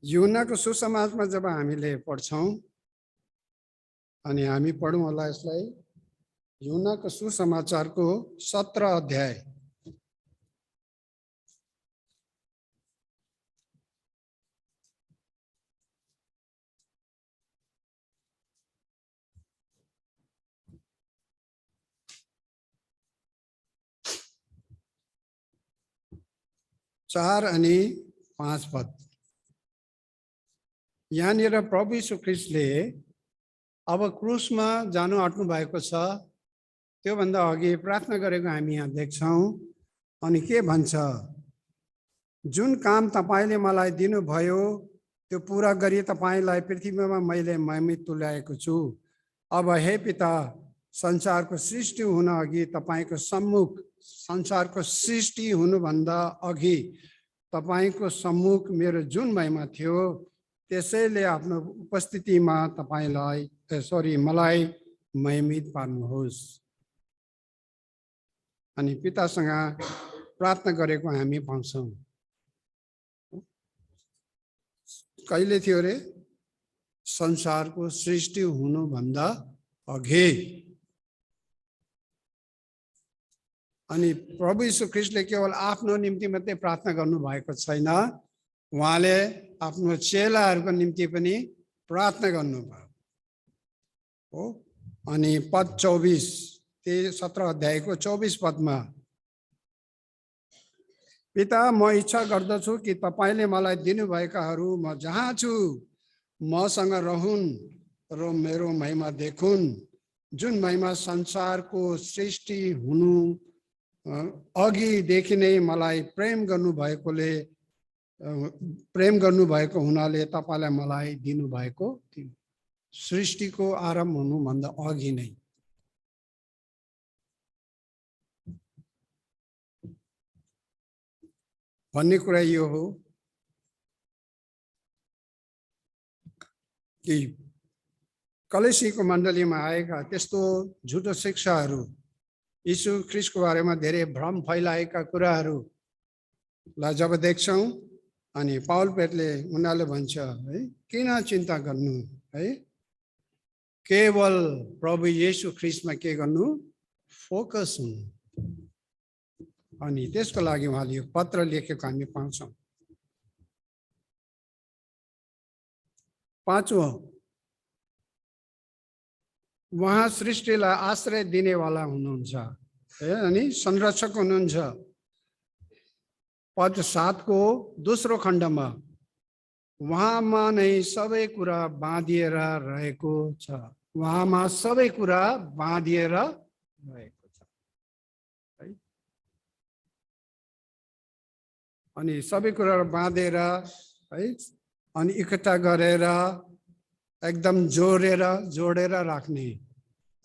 यूहन्नाको सुसमाचारमा जब हामीले पढ्छौं, अनि हामी पढौँ होला यसलाई, यूहन्नाको सुसमाचारको 17 अध्याय। चार अनि 5 पद। यहाँनिर प्रभु यीशु ख्रीष्टले अब क्रुसमा जानु आँट्नु भएको छ, त्योभन्दा अघि प्रार्थना गरेको हामी यहाँ देख्छौँ। अनि के भन्छ, जुन काम तपाईले मलाई दिनुभयो त्यो पुरा गरी तपाईलाई पृथ्वीमा मैले महिमा तुल्याएको छु। अब हे पिता, संसारको सृष्टि हुन अघि तपाईको सम्मुख, संसारको सृष्टि हुनुभन्दा अघि तपाईको सम्मुख मेरो जुन महिमा थियो, त्यसैले आफ्नो उपस्थितिमा तपाईलाई मलाई महिमित पार्नुहोस्। अनि पितासँग प्रार्थना गरेको हामी पाउँछौँ। कहिले थियो रे? संसारको सृष्टि हुनुभन्दा अघि। अनि प्रभु यीशु ख्रीष्टले केवल आफ्नो निम्ति मात्रै प्रार्थना गर्नु भएको छैन, उहाँले आफ्नो चेलाहरूको निम्ति पनि प्रार्थना गर्नुभयो हो। अनि पद 24, त्यही 17 अध्यायको 24 पदमा, पिता, म इच्छा गर्दछु कि तपाईले मलाई दिनुभएकाहरू म जहाँ छु मसँग रहून् र मेरो महिमा देखुन्, जुन महिमा संसारको सृष्टि हुनु अघिदेखि नै मलाई प्रेम गर्नुभएको हुनाले तपाईलाई मलाई दिनुभएको थियो। सृष्टिको आरम्भ हुनुभन्दा अघि नै। भन्ने कुरा यो हो कि कलेसीको मण्डलीमा आएका त्यस्तो झुटो शिक्षाहरू, यीशु ख्रीष्टको बारेमा धेरै भ्रम फैलाएका कुराहरूलाई जब देख्छौँ, अनि पाउल पेटले उनीहरूले भन्छ है, किन चिन्ता गर्नु है, केवल प्रभु येशू ख्रीष्टमा के गर्नु, फोकस हुनु। अनि त्यसको लागि उहाँले यो पत्र लेखेको हामी पाउँछौँ। पाँचौं, उहाँ सृष्टिलाई आश्रय दिनेवाला हुनुहुन्छ अनि संरक्षक हुनुहुन्छ। पद 7 को दोस्रो खण्डमा, उहाँमा नै सबै कुरा बाँधिएर रहेको छ। उहाँमा सबै कुरा बाँधिएर रहेको छ है। अनि सबै कुरा बाँधेर है, अनि इकट्ठा गरेर एकदम जोडेर राख्ने।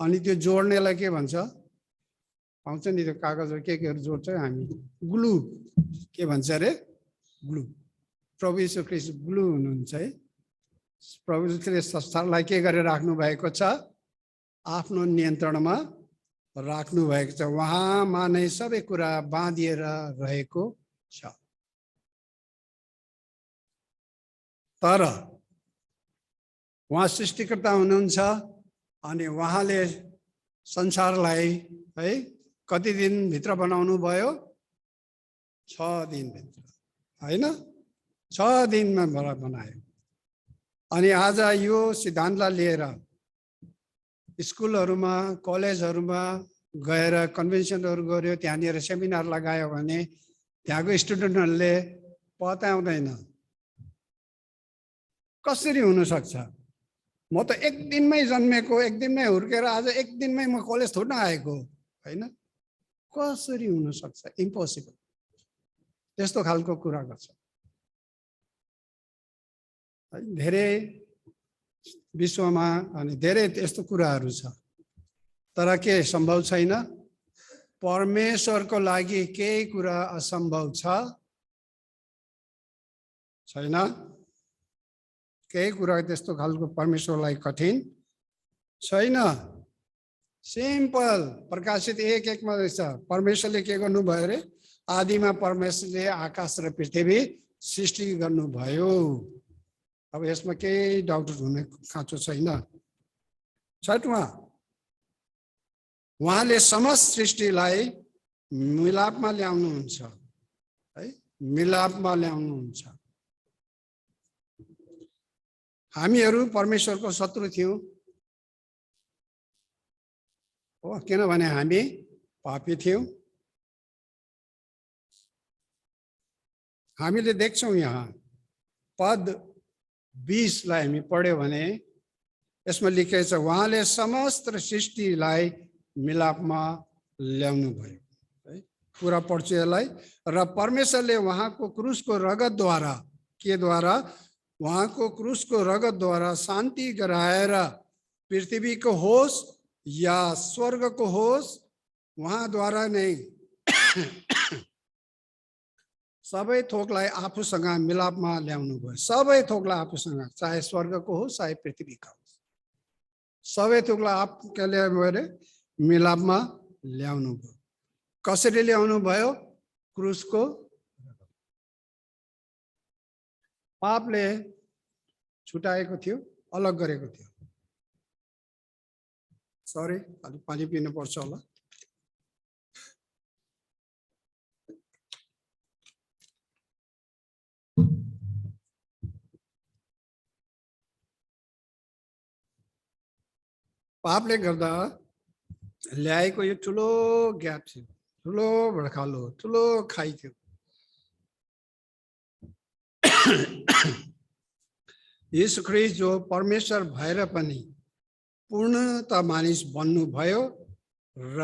अनि त्यो जोड्नेलाई के भन्छ? पाउँछ नि त्यो कागजहरू केहरू जोड्छ हामी, ग्लु। के भन्छ अरे? ग्लु। प्रभु यीशु ख्रीष्ट ग्लु हुनुहुन्छ है। प्रभु यीशुले संसारलाई के गरेर राख्नु भएको छ? आफ्नो नियन्त्रणमा राख्नु भएको छ। उहाँमा नै सबै कुरा बाँधिएर रहेको छ। तर उहाँ सृष्टिकर्ता हुनुहुन्छ अनि उहाँले संसारलाई है कति दिनभित्र बनाउनु भयो? 6 दिनभित्र होइन, 6 दिनमा बनायो। अनि आज यो सिद्धान्तलाई लिएर स्कुलहरूमा, कलेजहरूमा गएर कन्भेन्सनहरू गर्यो, त्यहाँनिर सेमिनार लगायो भने त्यहाँको स्टुडेन्टहरूले पत्याउँदैन कसरी हुन सक्छ। म त एक दिनमै जन्मेको, एक दिनमै हुर्केर आज एक दिनमै म कलेज थोड्न आएको होइन, कसरी हुन सक्छ? इम्पोसिबल। त्यस्तो खालको कुरा गर्छ। धेरै विश्वमा अनि धेरै यस्तो कुराहरू छ, तर के सम्भव छैन? परमेश्वरको लागि केही कुरा असम्भव छ? छैन। केही कुरा त्यस्तो खालको परमेश्वरलाई कठिन छैन। सिम्पल। प्रकाशित 1:1 रहेछ, परमेश्वरले के गर्नुभयो अरे? आदिमा परमेश्वरले आकाश र पृथ्वी सृष्टि गर्नुभयो। अब यसमा केही डाउट हुने खाँचो छैन। 6वां, उहाँले समस्त सृष्टिलाई मिलापमा ल्याउनुहुन्छ है, मिलापमा ल्याउनुहुन्छ। हामीहरू परमेश्वरको शत्रु थियौं हो, किनभने हामी पापी थियौं। हामीले देख्छौं यहाँ पद 20 लाई हामी पढ्यो भने यसमा लेखेको छ, उहाँले समस्त सृष्टिलाई मिलापमा ल्याउनु भयो है। पुरा पढ्छु यसलाई। र परमेश्वरले उहाँको क्रुसको रगतद्वारा, के द्वारा? उहाँको क्रुसको रगतद्वारा शान्ति गराएर पृथ्वीको होस् या स्वर्गको होस्, उहाँद्वारा नै सबै थोकलाई आफूसँग मिलापमा ल्याउनु भयो। सबै थोकलाई आफूसँग, चाहे स्वर्गको होस् चाहे पृथ्वीका होस्, सबै थोकलाई आफूले मिलापमा ल्याउनु भयो। कसरी ल्याउनु भयो? क्रुसको पापले छुटाएको थियो, अलग गरेको थियो। सरी, अलिक पानी पिनु पर्छ होला। पापले गर्दा ल्याएको यो ठुलो ग्याप थियो, ठुलो भड्कालो, ठुलो खाइ थियो। यीशु ख्रीष्ट जो परमेश्वर भएर पनि पूर्णता मानिस बन्नु भयो र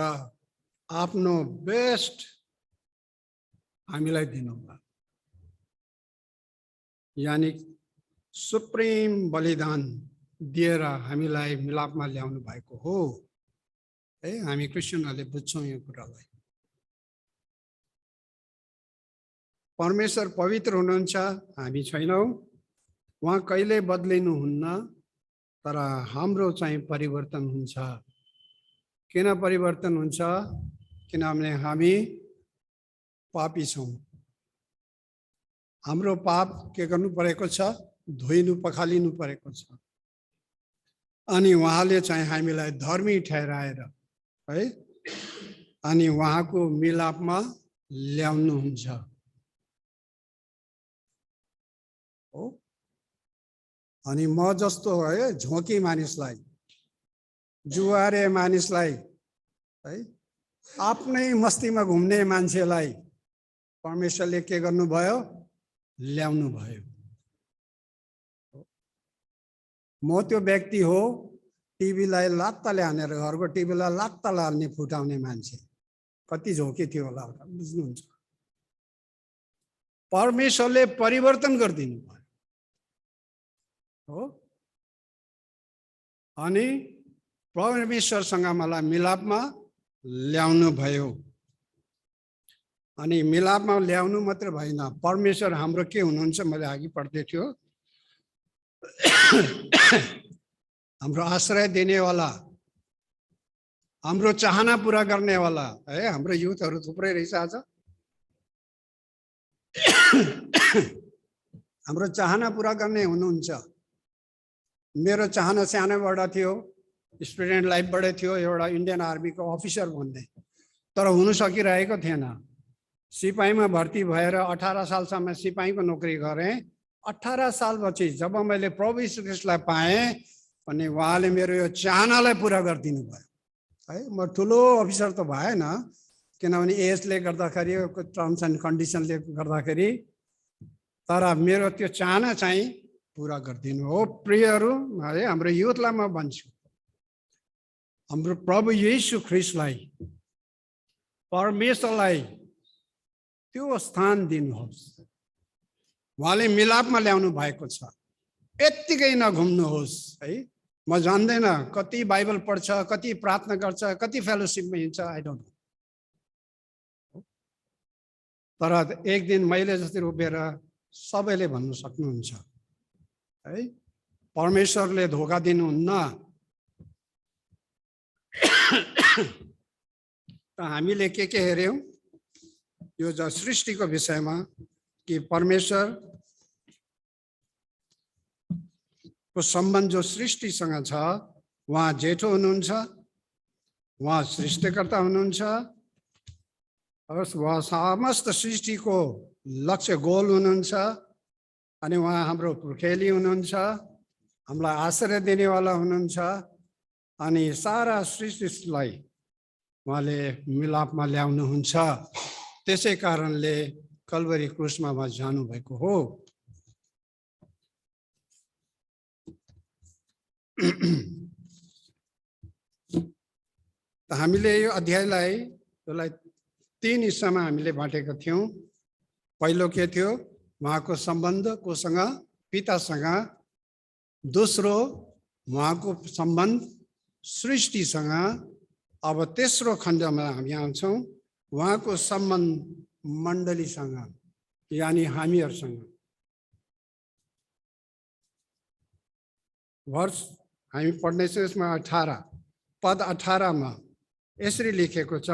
आफ्नो बेस्ट हामीलाई दिनुभयो, यानी सुप्रिम बलिदान दिएर हामीलाई मिलापमा ल्याउनु भएको हो। है, हामी क्रिस्चियनहरूले बुझ्छौँ यो कुरालाई। परमेश्वर पवित्र हुनुहुन्छ, हामी छैनौँ। उहाँ कहिले बदलिनुहुन्न, तर हाम्रो चाहिँ परिवर्तन हुन्छ। किन परिवर्तन हुन्छ? किनभने हामी पापी छौँ। हाम्रो पाप के गर्नु परेको छ? धोइनु पखालिनु परेको छ। अनि उहाँले चाहिँ हामीलाई धर्मी ठहराएर, है, अनि उहाँको मिलापमा ल्याउनुहुन्छ। हो, अनि म जस्तो है झोकी मानिसलाई, जुवारे मानिसलाई, है, आफ्नै मस्तीमा घुम्ने मान्छेलाई परमेश्वरले के गर्नुभयो? ल्याउनु भयो। म त्यो व्यक्ति हो, टिभीलाई लात्ताले हानेर, घरको टिभीलाई लात्ताले हाल्ने फुटाउने मान्छे। कति झोकी थियो होला बुझ्नुहुन्छ? परमेश्वरले परिवर्तन गरिदिनु भयो। हो, अनि परमेश्वरसँग मलाई मिलापमा ल्याउनु भयो। अनि मिलापमा ल्याउनु मात्र भएन, परमेश्वर हाम्रो के हुनुहुन्छ? मैले अघि पढ्दै थियो, हाम्रो आश्रय दिनेवाला, हाम्रो चाहना पूरा गर्नेवाला। है, हाम्रो युथहरू थुप्रै रहेछ आज। हाम्रो चाहना पूरा गर्ने हुनुहुन्छ। मेरो चाहना सानोबाट थियो, स्टुडेन्ट लाइफबाटै थियो, एउटा इन्डियन आर्मीको अफिसर बन्ने, तर हुन सकिरहेको थिएन। सिपाहीमा भर्ती भएर 18 सालसम्म सिपाहीको नोकरी गरेँ। 18 सालपछि जब मैले प्रभु यीशु ख्रीष्टलाई पाएँ, अनि उहाँले मेरो यो चाहनालाई पुरा गरिदिनु भयो। है, म ठुलो अफिसर त भएन, किनभने एजले गर्दाखेरि, टर्म्स एन्ड कन्डिसनले गर्दाखेरि, तर मेरो त्यो चाहना चाहिँ पुरा गरिदिनु हो। प्रियहरू, है, हाम्रो युथलाई म भन्छु, हाम्रो प्रभु येशू ख्रीष्टलाई, परमेश्वरलाई त्यो स्थान दिनुहोस्। उहाँले मिलापमा ल्याउनु भएको छ। यत्तिकै नघुम्नुहोस्। है, म जान्दैन कति बाइबल पढ्छ, कति प्रार्थना गर्छ, कति फेलोसिपमा हिँड्छ, आई डोन्ट नो। तर एक दिन मैले जस्तै उभिएर सबैले भन्नु सक्नुहुन्छ, है, परमेश्वरले धोका दिनुहुन्न। हामीले के हेर्यौं यो सृष्टिको विषयमा कि परमेश्वर को सम्बन्ध जो सृष्टिसँग छ, उहाँ जेठो हुनुहुन्छ, उहाँ सृष्टिकर्ता हुनुहुन्छ, उहाँ समस्त सृष्टिको लक्ष्य गोल हुनुहुन्छ, अनि उहाँ हाम्रो पुर्खेली हुनुहुन्छ, हामीलाई आश्रय दिनेवाला हुनुहुन्छ, अनि सारा सृष्टिलाई उहाँले मिलापमा ल्याउनुहुन्छ। त्यसै कारणले कल्वरी क्रुसमा उहाँ जानुभएको हो। हामीले यो अध्यायलाई 3 हिस्सामा हामीले बाँटेका थियौं। पहिलो के थियो? उहाँको सम्बन्ध कोसँग? पितासँग। दोस्रो उहाँको सम्बन्ध सृष्टिसँग। अब तेस्रो खण्डमा हामी आउँछौं, उहाँको सम्बन्ध मण्डलीसँग, यानी हामीहरुसँग। वर्ष हामी पढ्नेछौं यसमा 18 पद 18 मा यसरी लेखेको छ,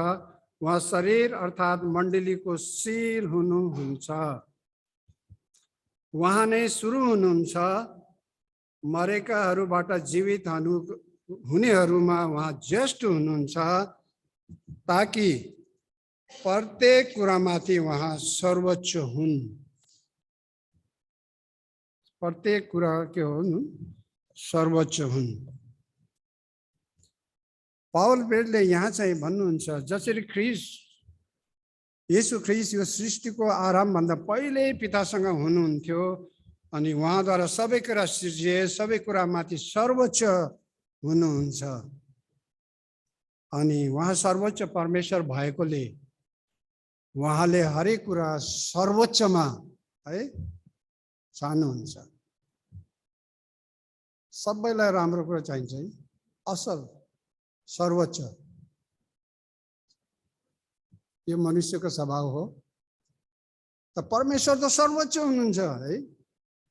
उहाँ शरीर अर्थात् मण्डलीको शिर हुनुहुन्छ। उहाँ नै सुरु हुनुहुन्छ, मरेकाहरूबाट जीवित हुनेहरूमा उहाँ ज्येष्ठ हुनुहुन्छ, ताकि प्रत्येक कुरामाथि उहाँ सर्वोच्च हुन्। प्रत्येक कुरा के हुन्? सर्वोच्च हुन्। पावल पेडले यहाँ चाहिँ भन्नुहुन्छ, जसरी येशू ख्रीष्ट यो सृष्टिको आरम्भभन्दा पहिले पितासँग हुनुहुन्थ्यो अनि उहाँद्वारा सबै कुरा सृजिए, सबै कुरामाथि सर्वोच्च हुनुहुन्छ। अनि उहाँ सर्वोच्च परमेश्वर भएकोले उहाँले हरेक कुरा सर्वोच्चमा है चाहनुहुन्छ। सबैलाई राम्रो कुरा चाहिन्छ है, असल, सर्वोच्च। यो मनुष्यको स्वभाव हो। त परमेश्वर त सर्वोच्च हुनुहुन्छ है,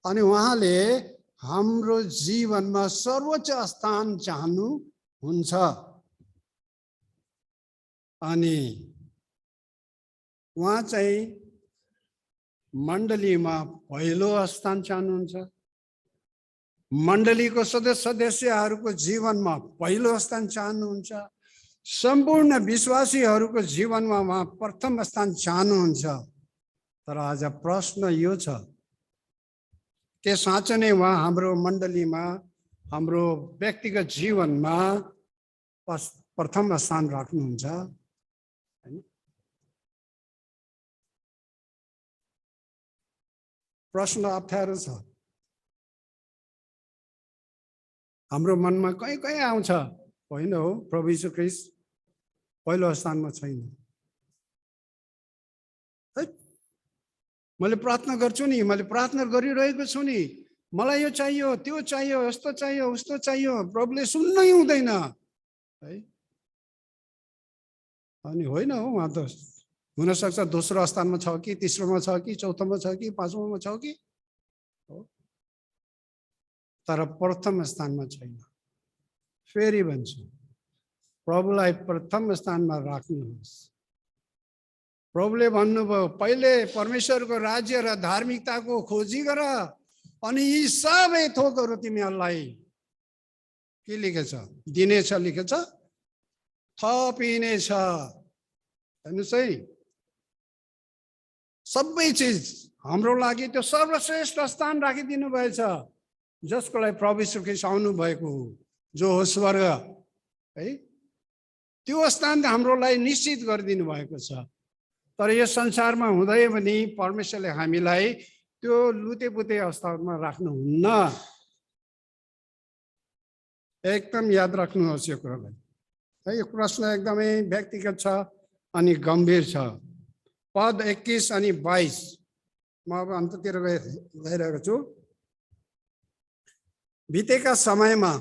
अनि उहाँले हाम्रो जीवनमा सर्वोच्च स्थान चाहनुहुन्छ। अनि उहाँ चाहिँ मण्डलीमा पहिलो स्थान चाहनुहुन्छ। मण्डलीको सदस्यहरूको जीवनमा पहिलो स्थान चाहनुहुन्छ। सम्पूर्ण विश्वासीहरूको जीवनमा उहाँ प्रथम स्थान चाहनुहुन्छ। तर आज प्रश्न यो छ, के साँच्चै नै उहाँ हाम्रो मण्डलीमा, हाम्रो व्यक्तिगत जीवनमा प्रथम स्थान राख्नुहुन्छ? प्रश्न अप्ठ्यारो छ। हाम्रो मनमा कहीँ कहीँ आउँछ, होइन हो, प्रभु यीशु ख्रीष्ट पहिलो स्थानमा छैन। मैले प्रार्थना गर्छु नि, मैले प्रार्थना गरिरहेको छु नि, मलाई यो चाहियो, त्यो चाहियो, यस्तो चाहियो, उस्तो चाहियो, प्रभुले सुन्नै हुँदैन है। अनि होइन हो, उहाँ त हुनसक्छ दोस्रो स्थानमा छ कि, तेस्रोमा छ कि, चौथोमा छ कि, पाँचौँमा छ कि, तर प्रथम स्थानमा छैन। फेरि भन्छु, प्रभुलाई प्रथम स्थानमा राख्नुहोस्। प्रभुले भन्नुभयो, पहिले परमेश्वरको राज्य र धार्मिकताको खोजी गर, अनि यी सबै थोकहरू तिमीहरूलाई के लेखेछ? दिनेछ लेखेछ, थपिनेछ। हेर्नुहोस् है, सबै चिज हाम्रो लागि त्यो सर्वश्रेष्ठ स्थान राखिदिनु भएछ, जसको लागि प्रभु यीशु ख्रीष्ट आउनु भएको हो, जो हो स्वर्ग है। त्यो स्थान हाम्रो लागि निश्चित गरिदिनु भएको छ। तर यो संसारमा हुँदै पनि परमेश्वरले हामीलाई त्यो लुतेपुते अवस्थामा राख्नुहुन्न। एकदम याद राख्नुहोस् यो कुरालाई है। यो प्रश्न एकदमै व्यक्तिगत छ अनि गम्भीर छ। पद 21 अनि 22 म अब अन्ततिर गइरहेको छु। बितेका समयमा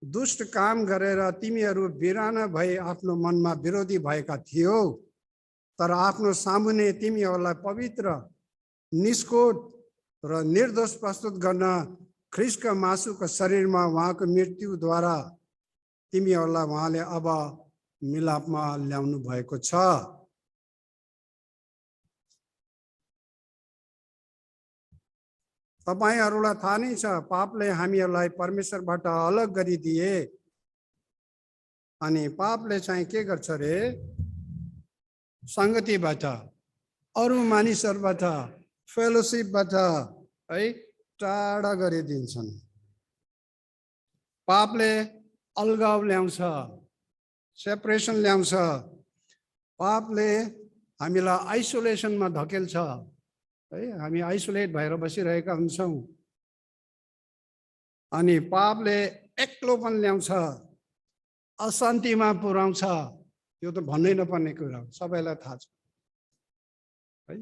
दुष्ट काम गरेर तिमीहरू बिराना भई आफ्नो मनमा विरोधी भएका थियौ, तर आफ्नो सामुन्ने तिमीहरूलाई पवित्र, निष्कोट र निर्दोष प्रस्तुत गर्न ख्रीष्टका मासुको शरीरमा उहाँको मृत्युद्वारा तिमीहरूलाई उहाँले अब मिलापमा ल्याउनु भएको छ। तपाईहरूलाई थाहा नै छ, पापले हामीहरूलाई परमेश्वरबाट अलग गरिदिए। अनि पापले चाहिँ के गर्छ रे? संगतिबाट, अरू मानिसहरूबाट, फेलोशिपबाट है टाढा गरिदिन्छन्। पापले अलगाव ल्याउँछ, सेपरेसन ल्याउँछ। पापले हामीलाई आइसोलेसनमा धकेल्छ है, हामी आइसोलेट भएर बसिरहेका हुन्छौँ। अनि पापले एक्लोपन ल्याउँछ, अशान्तिमा पुर्याउँछ। यो त भन्नै नपर्ने कुरा हो, सबैलाई थाहा छ है।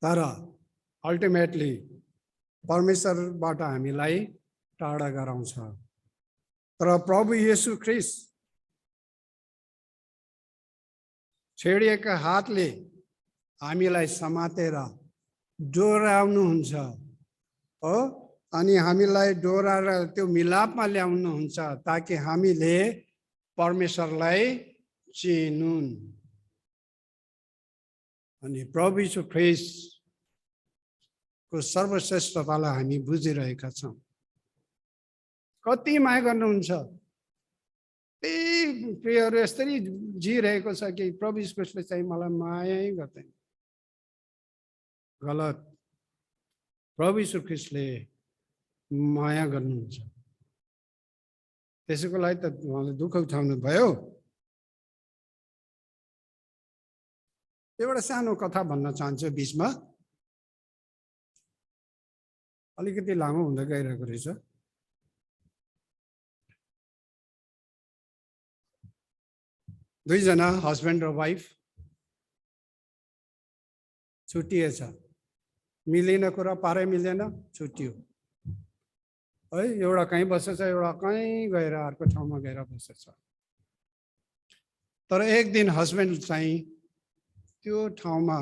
तर अल्टिमेटली परमेश्वरबाट हामीलाई टाढा गराउँछ। तर प्रभु येशू ख्रीष्ट छेडिएका हातले हामीलाई समातेर डोराउनुहुन्छ हो, अनि हामीलाई डोराएर त्यो मिलापमा ल्याउनुहुन्छ, ताकि हामीले परमेश्वरलाई चिनुन्। अनि प्रभु यीशु ख्रीष्टको सर्वश्रेष्ठतालाई हामी बुझिरहेका छौँ। कति माया गर्नुहुन्छ, त्यही प्रियहरू यसरी जिरहेको छ कि प्रभु यीशु ख्रीष्टले चाहिँ मलाई मायै गर्दैन। गलत। प्रभु यीशु ख्रीष्टले माया गर्नुहुन्छ, त्यसैको लागि त उहाँले दुःख उठाउनु भयो। एउटा सानो कथा भन्न चाहन्छु बिचमा, अलिकति लामो हुँदै गइरहेको रहेछ। दुईजना हस्बेन्ड र वाइफ छुट्टिएछ, मिलेन, कुरा पारै मिलेन, छुट्टियो है। एउटा कहीँ बसेछ, एउटा कहीँ गएर अर्को ठाउँमा गएर बसेछ। तर एक दिन हस्बेन्ड चाहिँ त्यो ठाउँमा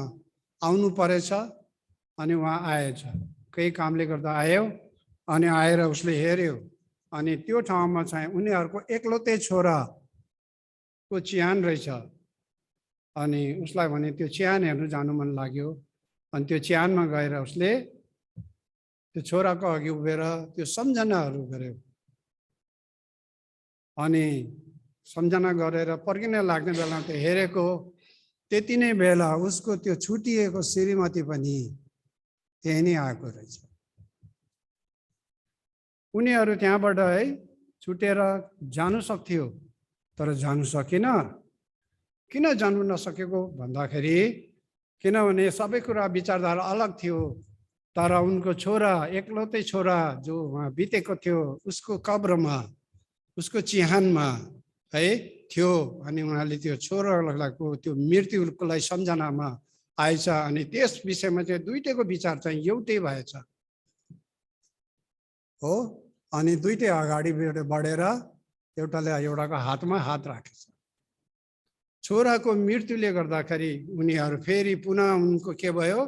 आउनु परेछ अनि उहाँ आएछ, केही कामले गर्दा आयो। अनि आएर उसले हेऱ्यो, अनि त्यो ठाउँमा चाहिँ उनीहरूको एक्लौटे छोराको चिहान रहेछ। अनि उसलाई भने त्यो चिहान हेर्नु जानु मन लाग्यो। अनि त्यो चिहानमा गएर उसले त्यो छोराको अघि उभिएर त्यो सम्झनाहरू गर्यो। अनि सम्झना गरेर पर्खिन लाग्ने बेला त्यो हेरेको, त्यति नै बेला उसको त्यो छुटिएको श्रीमती पनि त्यही नै आएको रहेछ। उनीहरू त्यहाँबाट है छुटेर जानु सक्थ्यो, तर जानु सकेन। किन जानु नसकेको भन्दाखेरि, किनभने सबै कुरा विचारधारा अलग थियो। तर उनको छोरा, एक्लौटे छोरा जो वहाँ बितेको थियो, उसको कब्रमा, उसको चिहानमा है थियो। अनि उहाँले त्यो छोरालाई त्यो मृत्युको लागि सम्झनामा आएछ। अनि त्यस विषयमा चाहिँ दुईटैको विचार चाहिँ एउटै भएछ हो। अनि दुईटै अगाडि बढेर एउटाले एउटाको हातमा हात राखेछ। छोराको मृत्युले गर्दाखेरि उनीहरू फेरि पुनः उनको के भयो,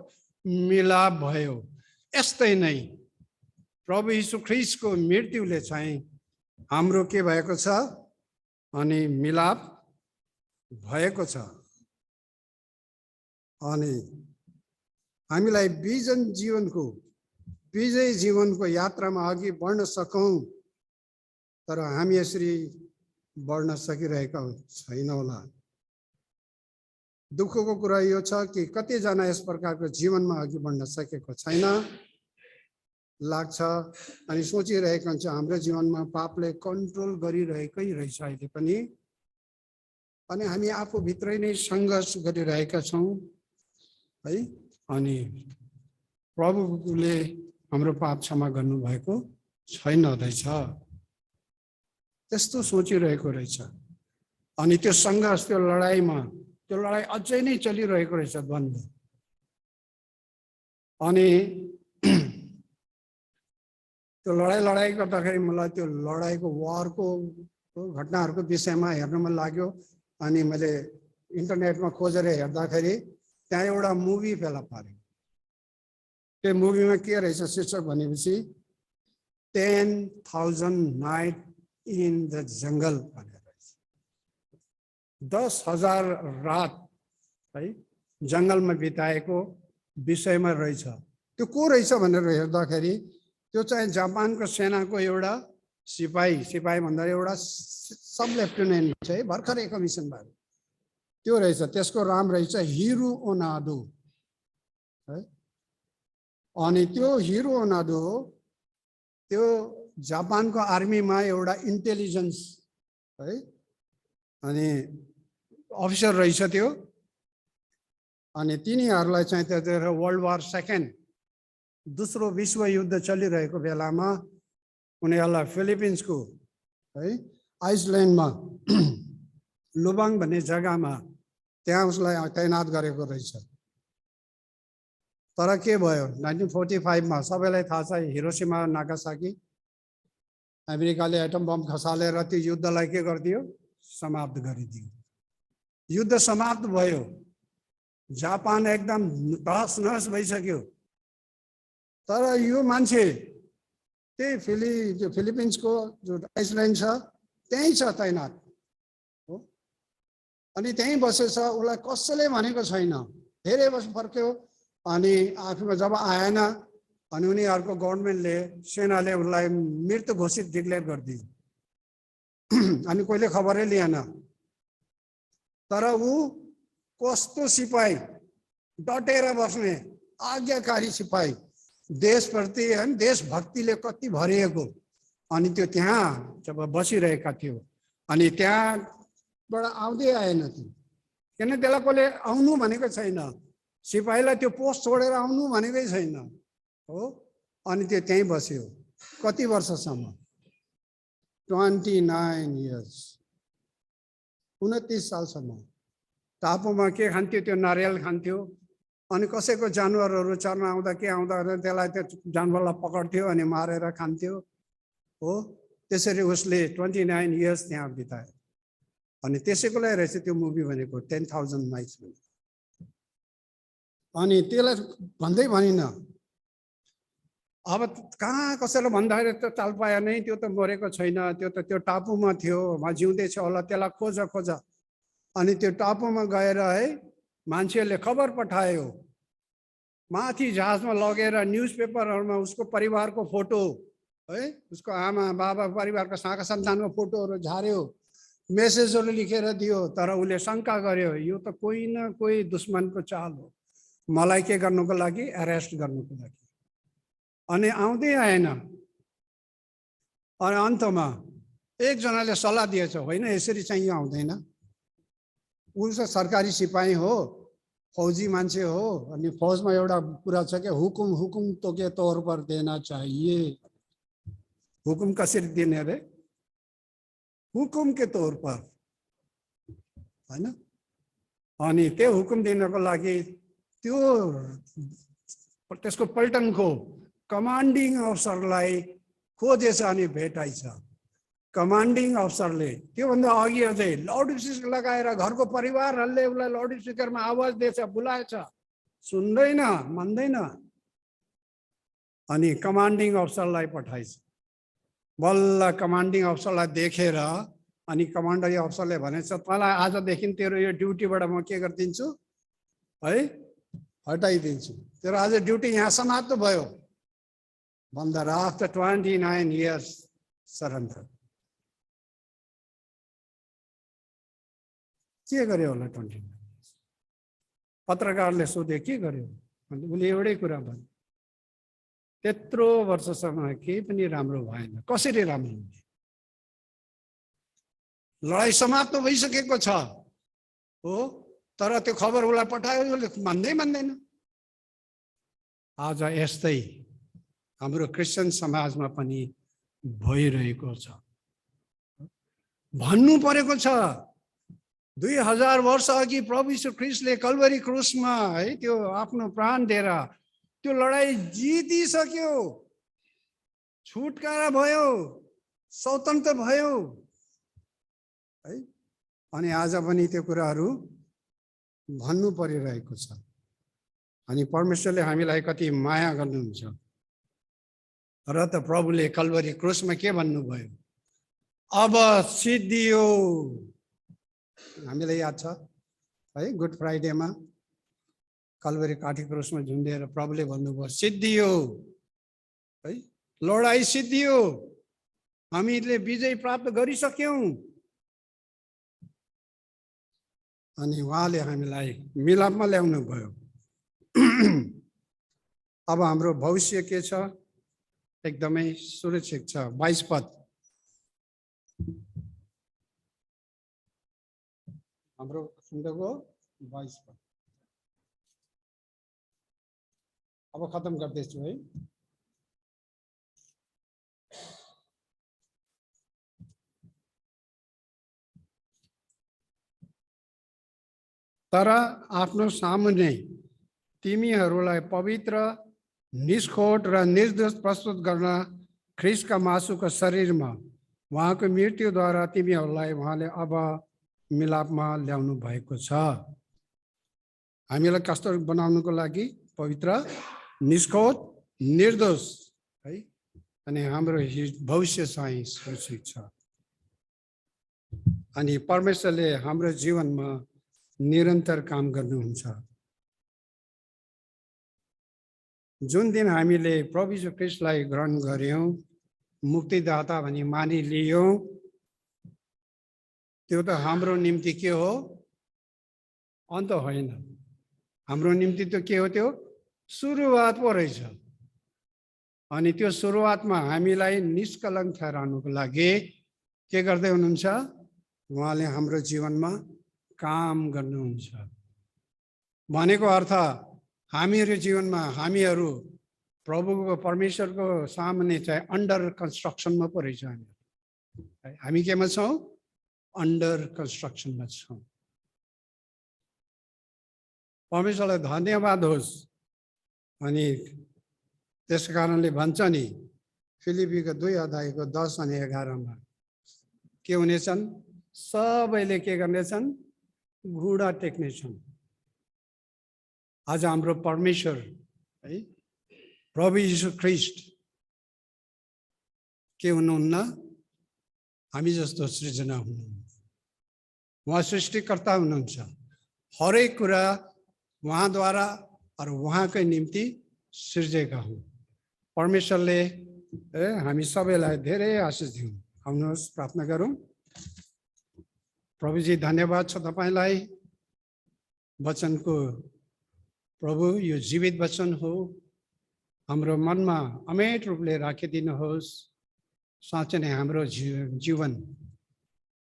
मिलाप भयो। यस्तै नै प्रभु यीशु ख्रीष्टको मृत्युले चाहिँ हाम्रो के भएको छ, अनि मिलाप भएको छ। अनि हामीलाई विजय जीवनको यात्रामा अघि बढ्न सकौँ, तर हामी यसरी बढ्न सकिरहेका छैनौँ होला। दुःखको कुरा यो छ कि कतिजना यस प्रकारको जीवनमा अघि बढ्न सकेको छैन लाग्छ। अनि सोचिरहेको हुन्छ हाम्रो जीवनमा पापले कन्ट्रोल गरिरहेकै रहेछ अहिले पनि। अनि हामी आफूभित्रै नै सङ्घर्ष गरिरहेका छौँ है। अनि प्रभुले हाम्रो पाप क्षमा गर्नुभएको छैन रहेछ, त्यस्तो सोचिरहेको रहेछ। अनि त्यो सङ्घर्ष, त्यो लडाइँमा, त्यो लडाइँ अझै नै चलिरहेको रहेछ, द्वन्द्व। अनि त्यो लडाइँ गर्दाखेरि मलाई त्यो लडाइँको वारको घटनाहरूको विषयमा हेर्न मन लाग्यो। अनि मैले इन्टरनेटमा खोजेर हेर्दाखेरि त्यहाँ एउटा मुभी फेला पारेँ। त्यो मुभीमा के रहेछ शीर्षक भनेपछि 10,000 नाइट इन द जङ्गल भनेर रहेछ। 10,000 रात है जङ्गलमा बिताएको विषयमा रहेछ। त्यो को रहेछ भनेर हेर्दाखेरि त्यो चाहिँ जापानको सेनाको एउटा सिपाही भन्दा एउटा सब लेफ्टिनेन्ट छ है, भर्खरै कमिसन भएको त्यो रहेछ। त्यसको नाम रहेछ हिरो ओनाडो है। अनि त्यो हिरो ओनाडो त्यो जापानको आर्मीमा एउटा इन्टेलिजेन्स है अनि अफिसर रहेछ त्यो। अनि तिनीहरूलाई चाहिँ त्यतिखेर वर्ल्ड वार सेकेन्ड, दोस्रो विश्वयुद्ध चलिरहेको बेलामा उनीहरूलाई फिलिपिन्सको है आइसल्यान्डमा लुबाङ भन्ने जग्गामा त्यहाँ उसलाई तैनात गरेको रहेछ। तर के भयो, 1945 मा सबैलाई थाहा छ, हिरोसिमा नागासाकी अमेरिकाले एटम बम खसालेर त्यो युद्धलाई के गरिदियो, समाप्त गरिदियो। युद्ध समाप्त भयो, जापान एकदम तहस नहस भइसक्यो। तर यो मान्छे त्यही फिलिपिन्सको जो आइसल्यान्ड छ त्यहीँ छ तैनात। अनि त्यहीँ बसेछ, उसलाई कसैले भनेको छैन। धेरै वर्ष फर्क्यो अनि आखिरमा जब आएन अनि उनीहरूको गभर्नमेन्टले, सेनाले उसलाई मृत्यु घोषित डिक्लेयर गरिदियो। अनि कोहीले खबरै लिएन। तर ऊ कस्तो सिपाही, डटेर बस्ने आज्ञाकारी सिपाही, देशप्रति हैन देशभक्तिले कति भरिएको। अनि त्यो त्यहाँ जब बसिरहेका थियो अनि त्यहाँबाट आउँदै आएन त्यो, किन त्यसलाई कसले आउनु भनेको छैन। सिपाहीलाई त्यो पोस्ट छोडेर आउनु भनेकै छैन हो। अनि त्यो त्यहीँ बस्यो कति वर्षसम्म, 29 years, 29 सालसम्म। टापुमा के खान्थ्यो, त्यो नारियल खान्थ्यो। अनि कसैको जानवरहरू चर्न आउँदा के आउँदा त्यसलाई त्यो जानवरलाई पकड्थ्यो अनि मारेर खान्थ्यो हो। त्यसरी उसले 29 years त्यहाँ बितायो। अनि त्यसैको लागि रहेछ त्यो मुभी भनेको 10,000 Miles भनेको। अनि त्यसलाई भन्दै भनिन। अब कहाँ कसैलाई भन्दाखेरि त चाल पायो नै, त्यो त मरेको छैन, त्यो त त्यो टापुमा थियो, उहाँ जिउँदै छ होला, त्यसलाई खोज खोज। अनि त्यो टापुमा गएर है मान्छेहरूले खबर पठायो, माथि जहाजमा लगेर न्युज पेपरहरूमा उसको परिवारको फोटो है, उसको आमा बाबा परिवारको शाखा सन्तानको फोटोहरू झार्यो, मेसेजहरू लेखेर दियो। तर उसले शङ्का गर्यो, यो त कोही न कोही दुश्मनको चाल हो, मलाई के गर्नुको लागि, एरेस्ट गर्नुको लागि। अनि आउँदै आएन। अनि अन्तमा एकजनाले सल्लाह दिएछ, होइन यसरी चाहिँ आउँदैन, ऊ सरकारी सिपाही हो, फौजी मान्छे हो। अनि फौजमा एउटा कुरा छ कि हुकुम हुकुम तो के तौर पर देना चाहिए। हुकुम कसरी दिने रे, हुकुम के तौर पर हैन। अनि त्यो हुकुम दिनको लागि त्यो त्यसको पल्टनको कमान्डिङ अफसरलाई खोजेछ अनि भेटाइछ। कमान्डिङ अफसरले त्योभन्दा अघि अझै लाउड स्पिकर लगाएर घरको परिवारहरूले उसलाई लाउड स्पिकरमा आवाज दिएछ, बोलाएछ, सुन्दैन, मान्दैन। अनि कमान्डिङ अफसरलाई पठाइछ। बल्ल कमान्डिङ अफसरलाई देखेर अनि कमान्डर अफसरले भनेछ, तँलाई आजदेखि तेरो यो ड्युटीबाट म के गरिदिन्छु है, हटाइदिन्छु, तेरो आज ड्युटी यहाँ समाप्त भयो भन्दा आफ्टर 29 years सरेन्डर। के गर्यो होला 29? पत्रकारले सोधे के गर्यो, उसले एउटै कुरा भन्यो, त्यत्रो वर्षसम्म केही पनि राम्रो भएन। कसरी राम्रो हुने, लडाइँ समाप्त भइसकेको छ हो, तर त्यो खबर उसलाई पठायो, उसले मान्दैन। आज यस्तै हाम्रो क्रिस्चियन समाजमा पनि भइरहेको छ। भन्नु परेको छ 2000 वर्ष अघि प्रभु यीशु ख्रीष्टले कल्वरी क्रुसमा है त्यो आफ्नो प्राण दिएर त्यो लडाई जितिसक्यो, छुटकारा भयो, स्वतन्त्र भयो है। अनि आज पनि त्यो कुराहरू भन्नु परिरहेको छ। अनि परमेश्वरले हामीलाई कति माया गर्नुहुन्छ र त प्रभुले कल्वरी क्रुसमा के भन्नुभयो, अब सिद्धियो। हामीलाई याद छ है, गुड फ्राइडेमा कल्वरी काठी क्रुसमा झुन्डेर प्रभुले भन्नुभयो सिद्धियो है, लडाई सिद्धियो, हामीले विजय प्राप्त गरिसक्यौं। अनि उहाँले हामीलाई मिलापमा ल्याउनु भयो। अब हाम्रो भविष्य के छ, एकदमै सुरक्षित छ। 22 पद हाम्रो सुन्दरको 22 पद अब खत्म गर्दैछु है। तर आफ्नो सामुन्ने तिमीहरूलाई पवित्र, निष्खोट र निर्दोष प्रस्तुत गर्न ख्रीष्टका मासुको शरीरमा उहाँको मृत्युद्वारा तिमीहरूलाई उहाँले अब मिलापमा ल्याउनु भएको छ। हामीलाई कस्तो बनाउनुको लागि, पवित्र, निष्खोट, निर्दोष है। अनि हाम्रो भविष्य चाहिँ सुरक्षित छ। अनि परमेश्वरले हाम्रो जीवनमा निरन्तर काम गर्नुहुन्छ। जुन दिन हामीले प्रभु यीशु ख्रीष्टलाई ग्रहण गर्यौं, मुक्तिदाता भनी मानिलियौं, त्यो त हाम्रो निम्ति के हो? अन्त होइन। हाम्रो निम्ति त के हो? त्यो सुरुवात पो रहेछ। अनि त्यो सुरुवातमा हामीलाई निष्कलङ्क ठहराउनुको लागि के गर्दै हुनुहुन्छ? उहाँले हाम्रो जीवनमा काम गर्नुहुन्छ। भनेको अर्थ हामीहरू जीवनमा हामीहरू प्रभुको परमेश्वरको सामने चाहिँ अन्डर कन्स्ट्रक्सनमा पो रहेछ। हामी केमा छौँ? अन्डर कन्स्ट्रक्सनमा छौँ। परमेश्वरलाई धन्यवाद होस्। अनि त्यस कारणले भन्छ नि फिलिपीको 2 अध्यायको 10 अनि 11 के हुनेछन्? सबैले के गर्नेछन्? घुँडा टेक्नेछन्। आज हाम्रो परमेश्वर है प्रभु यीशु ख्रीष्ट के हुनुहुन्न? हामी जस्तो सृजना हुनुहुन्छ। उहाँ सृष्टिकर्ता हुनुहुन्छ। हरेक कुरा उहाँद्वारा और उहाँकै निम्ति सृजेका हुन्। परमेश्वरले हामी सबैलाई धेरै आशिष दिउन्। आउनुहोस् प्रार्थना गरौँ। प्रभुजी धन्यवाद छ तपाईलाई। वचनको प्रभु यो जीवित वचन हो, हाम्रो मनमा अमेट रूपले राखिदिनुहोस्। साँच्चै नै हाम्रो जीवन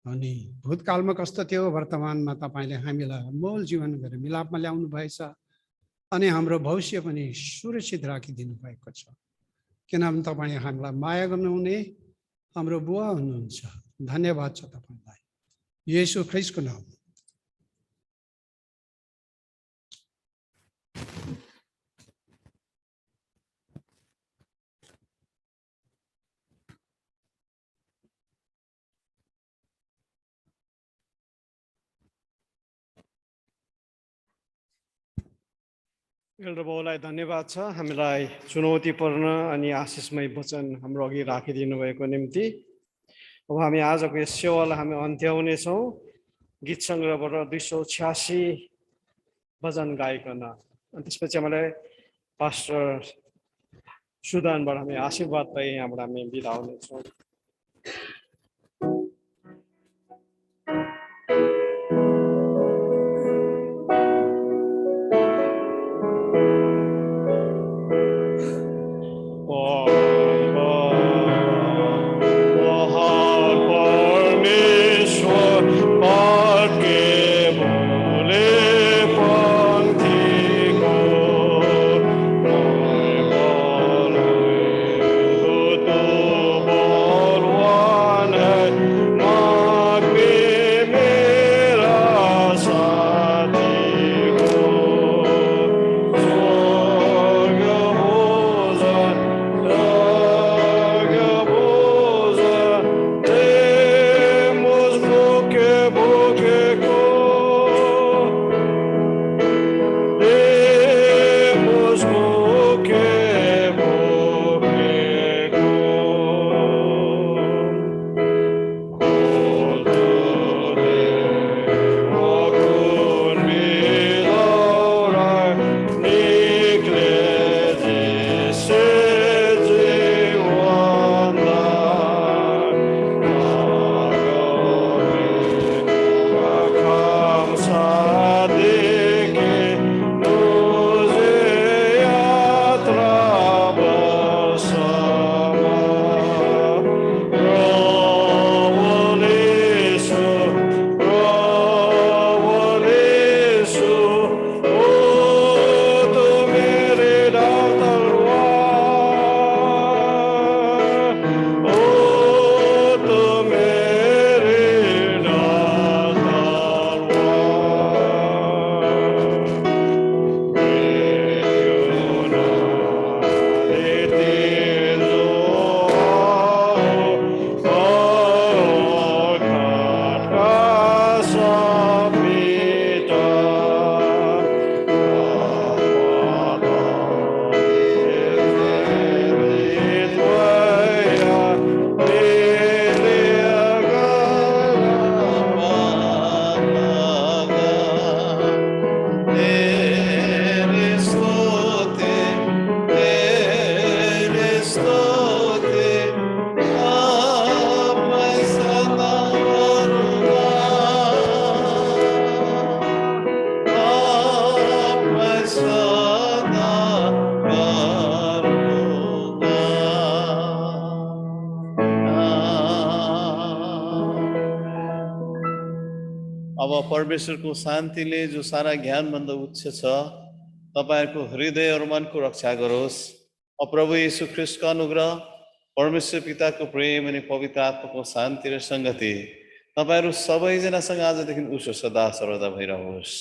अनि भूतकालमा कस्तो थियो, वर्तमानमा तपाईले हामीलाई अनमोल जीवन गरेर मिलापमा ल्याउनु भएछ। अनि हाम्रो भविष्य पनि सुरक्षित राखिदिनु भएको छ, किनभने तपाईले हामीलाई माया गर्नुहुने हाम्रो बुवा हुनुहुन्छ। धन्यवाद छ तपाईलाई, येशू ख्रीष्टको नाम। एल्डर बाबुलाई धन्यवाद छ हामीलाई चुनौतीपूर्ण अनि आशिषमय वचन हाम्रो अघि राखिदिनु भएको निम्ति। अब हामी आजको यस सेवालाई हामी अन्त्याउनेछौँ गीत सङ्ग्रहबाट 286 भजन गाइकन। अनि त्यसपछि हामीलाई पास्टर सुदानबाट हामी आशीर्वाद पाइ यहाँबाट हामी बिदा हुनेछौँ। Lord. सदा गर्नुहोला। अब परमेश्वरको शान्तिले जो सारा ज्ञानभन्दा उच्च छ तपाईहरुको हृदय और मनको रक्षा गरोस्। अब प्रभु यीशु ख्रीष्टको अनुग्रह, परमेश्वर पिताको प्रेम अनि पवित्र आत्माको शान्ति र संगति तपाईहरु सबैजनासँग आजदेखि उसो सदा सर्वदा भइरहोस्।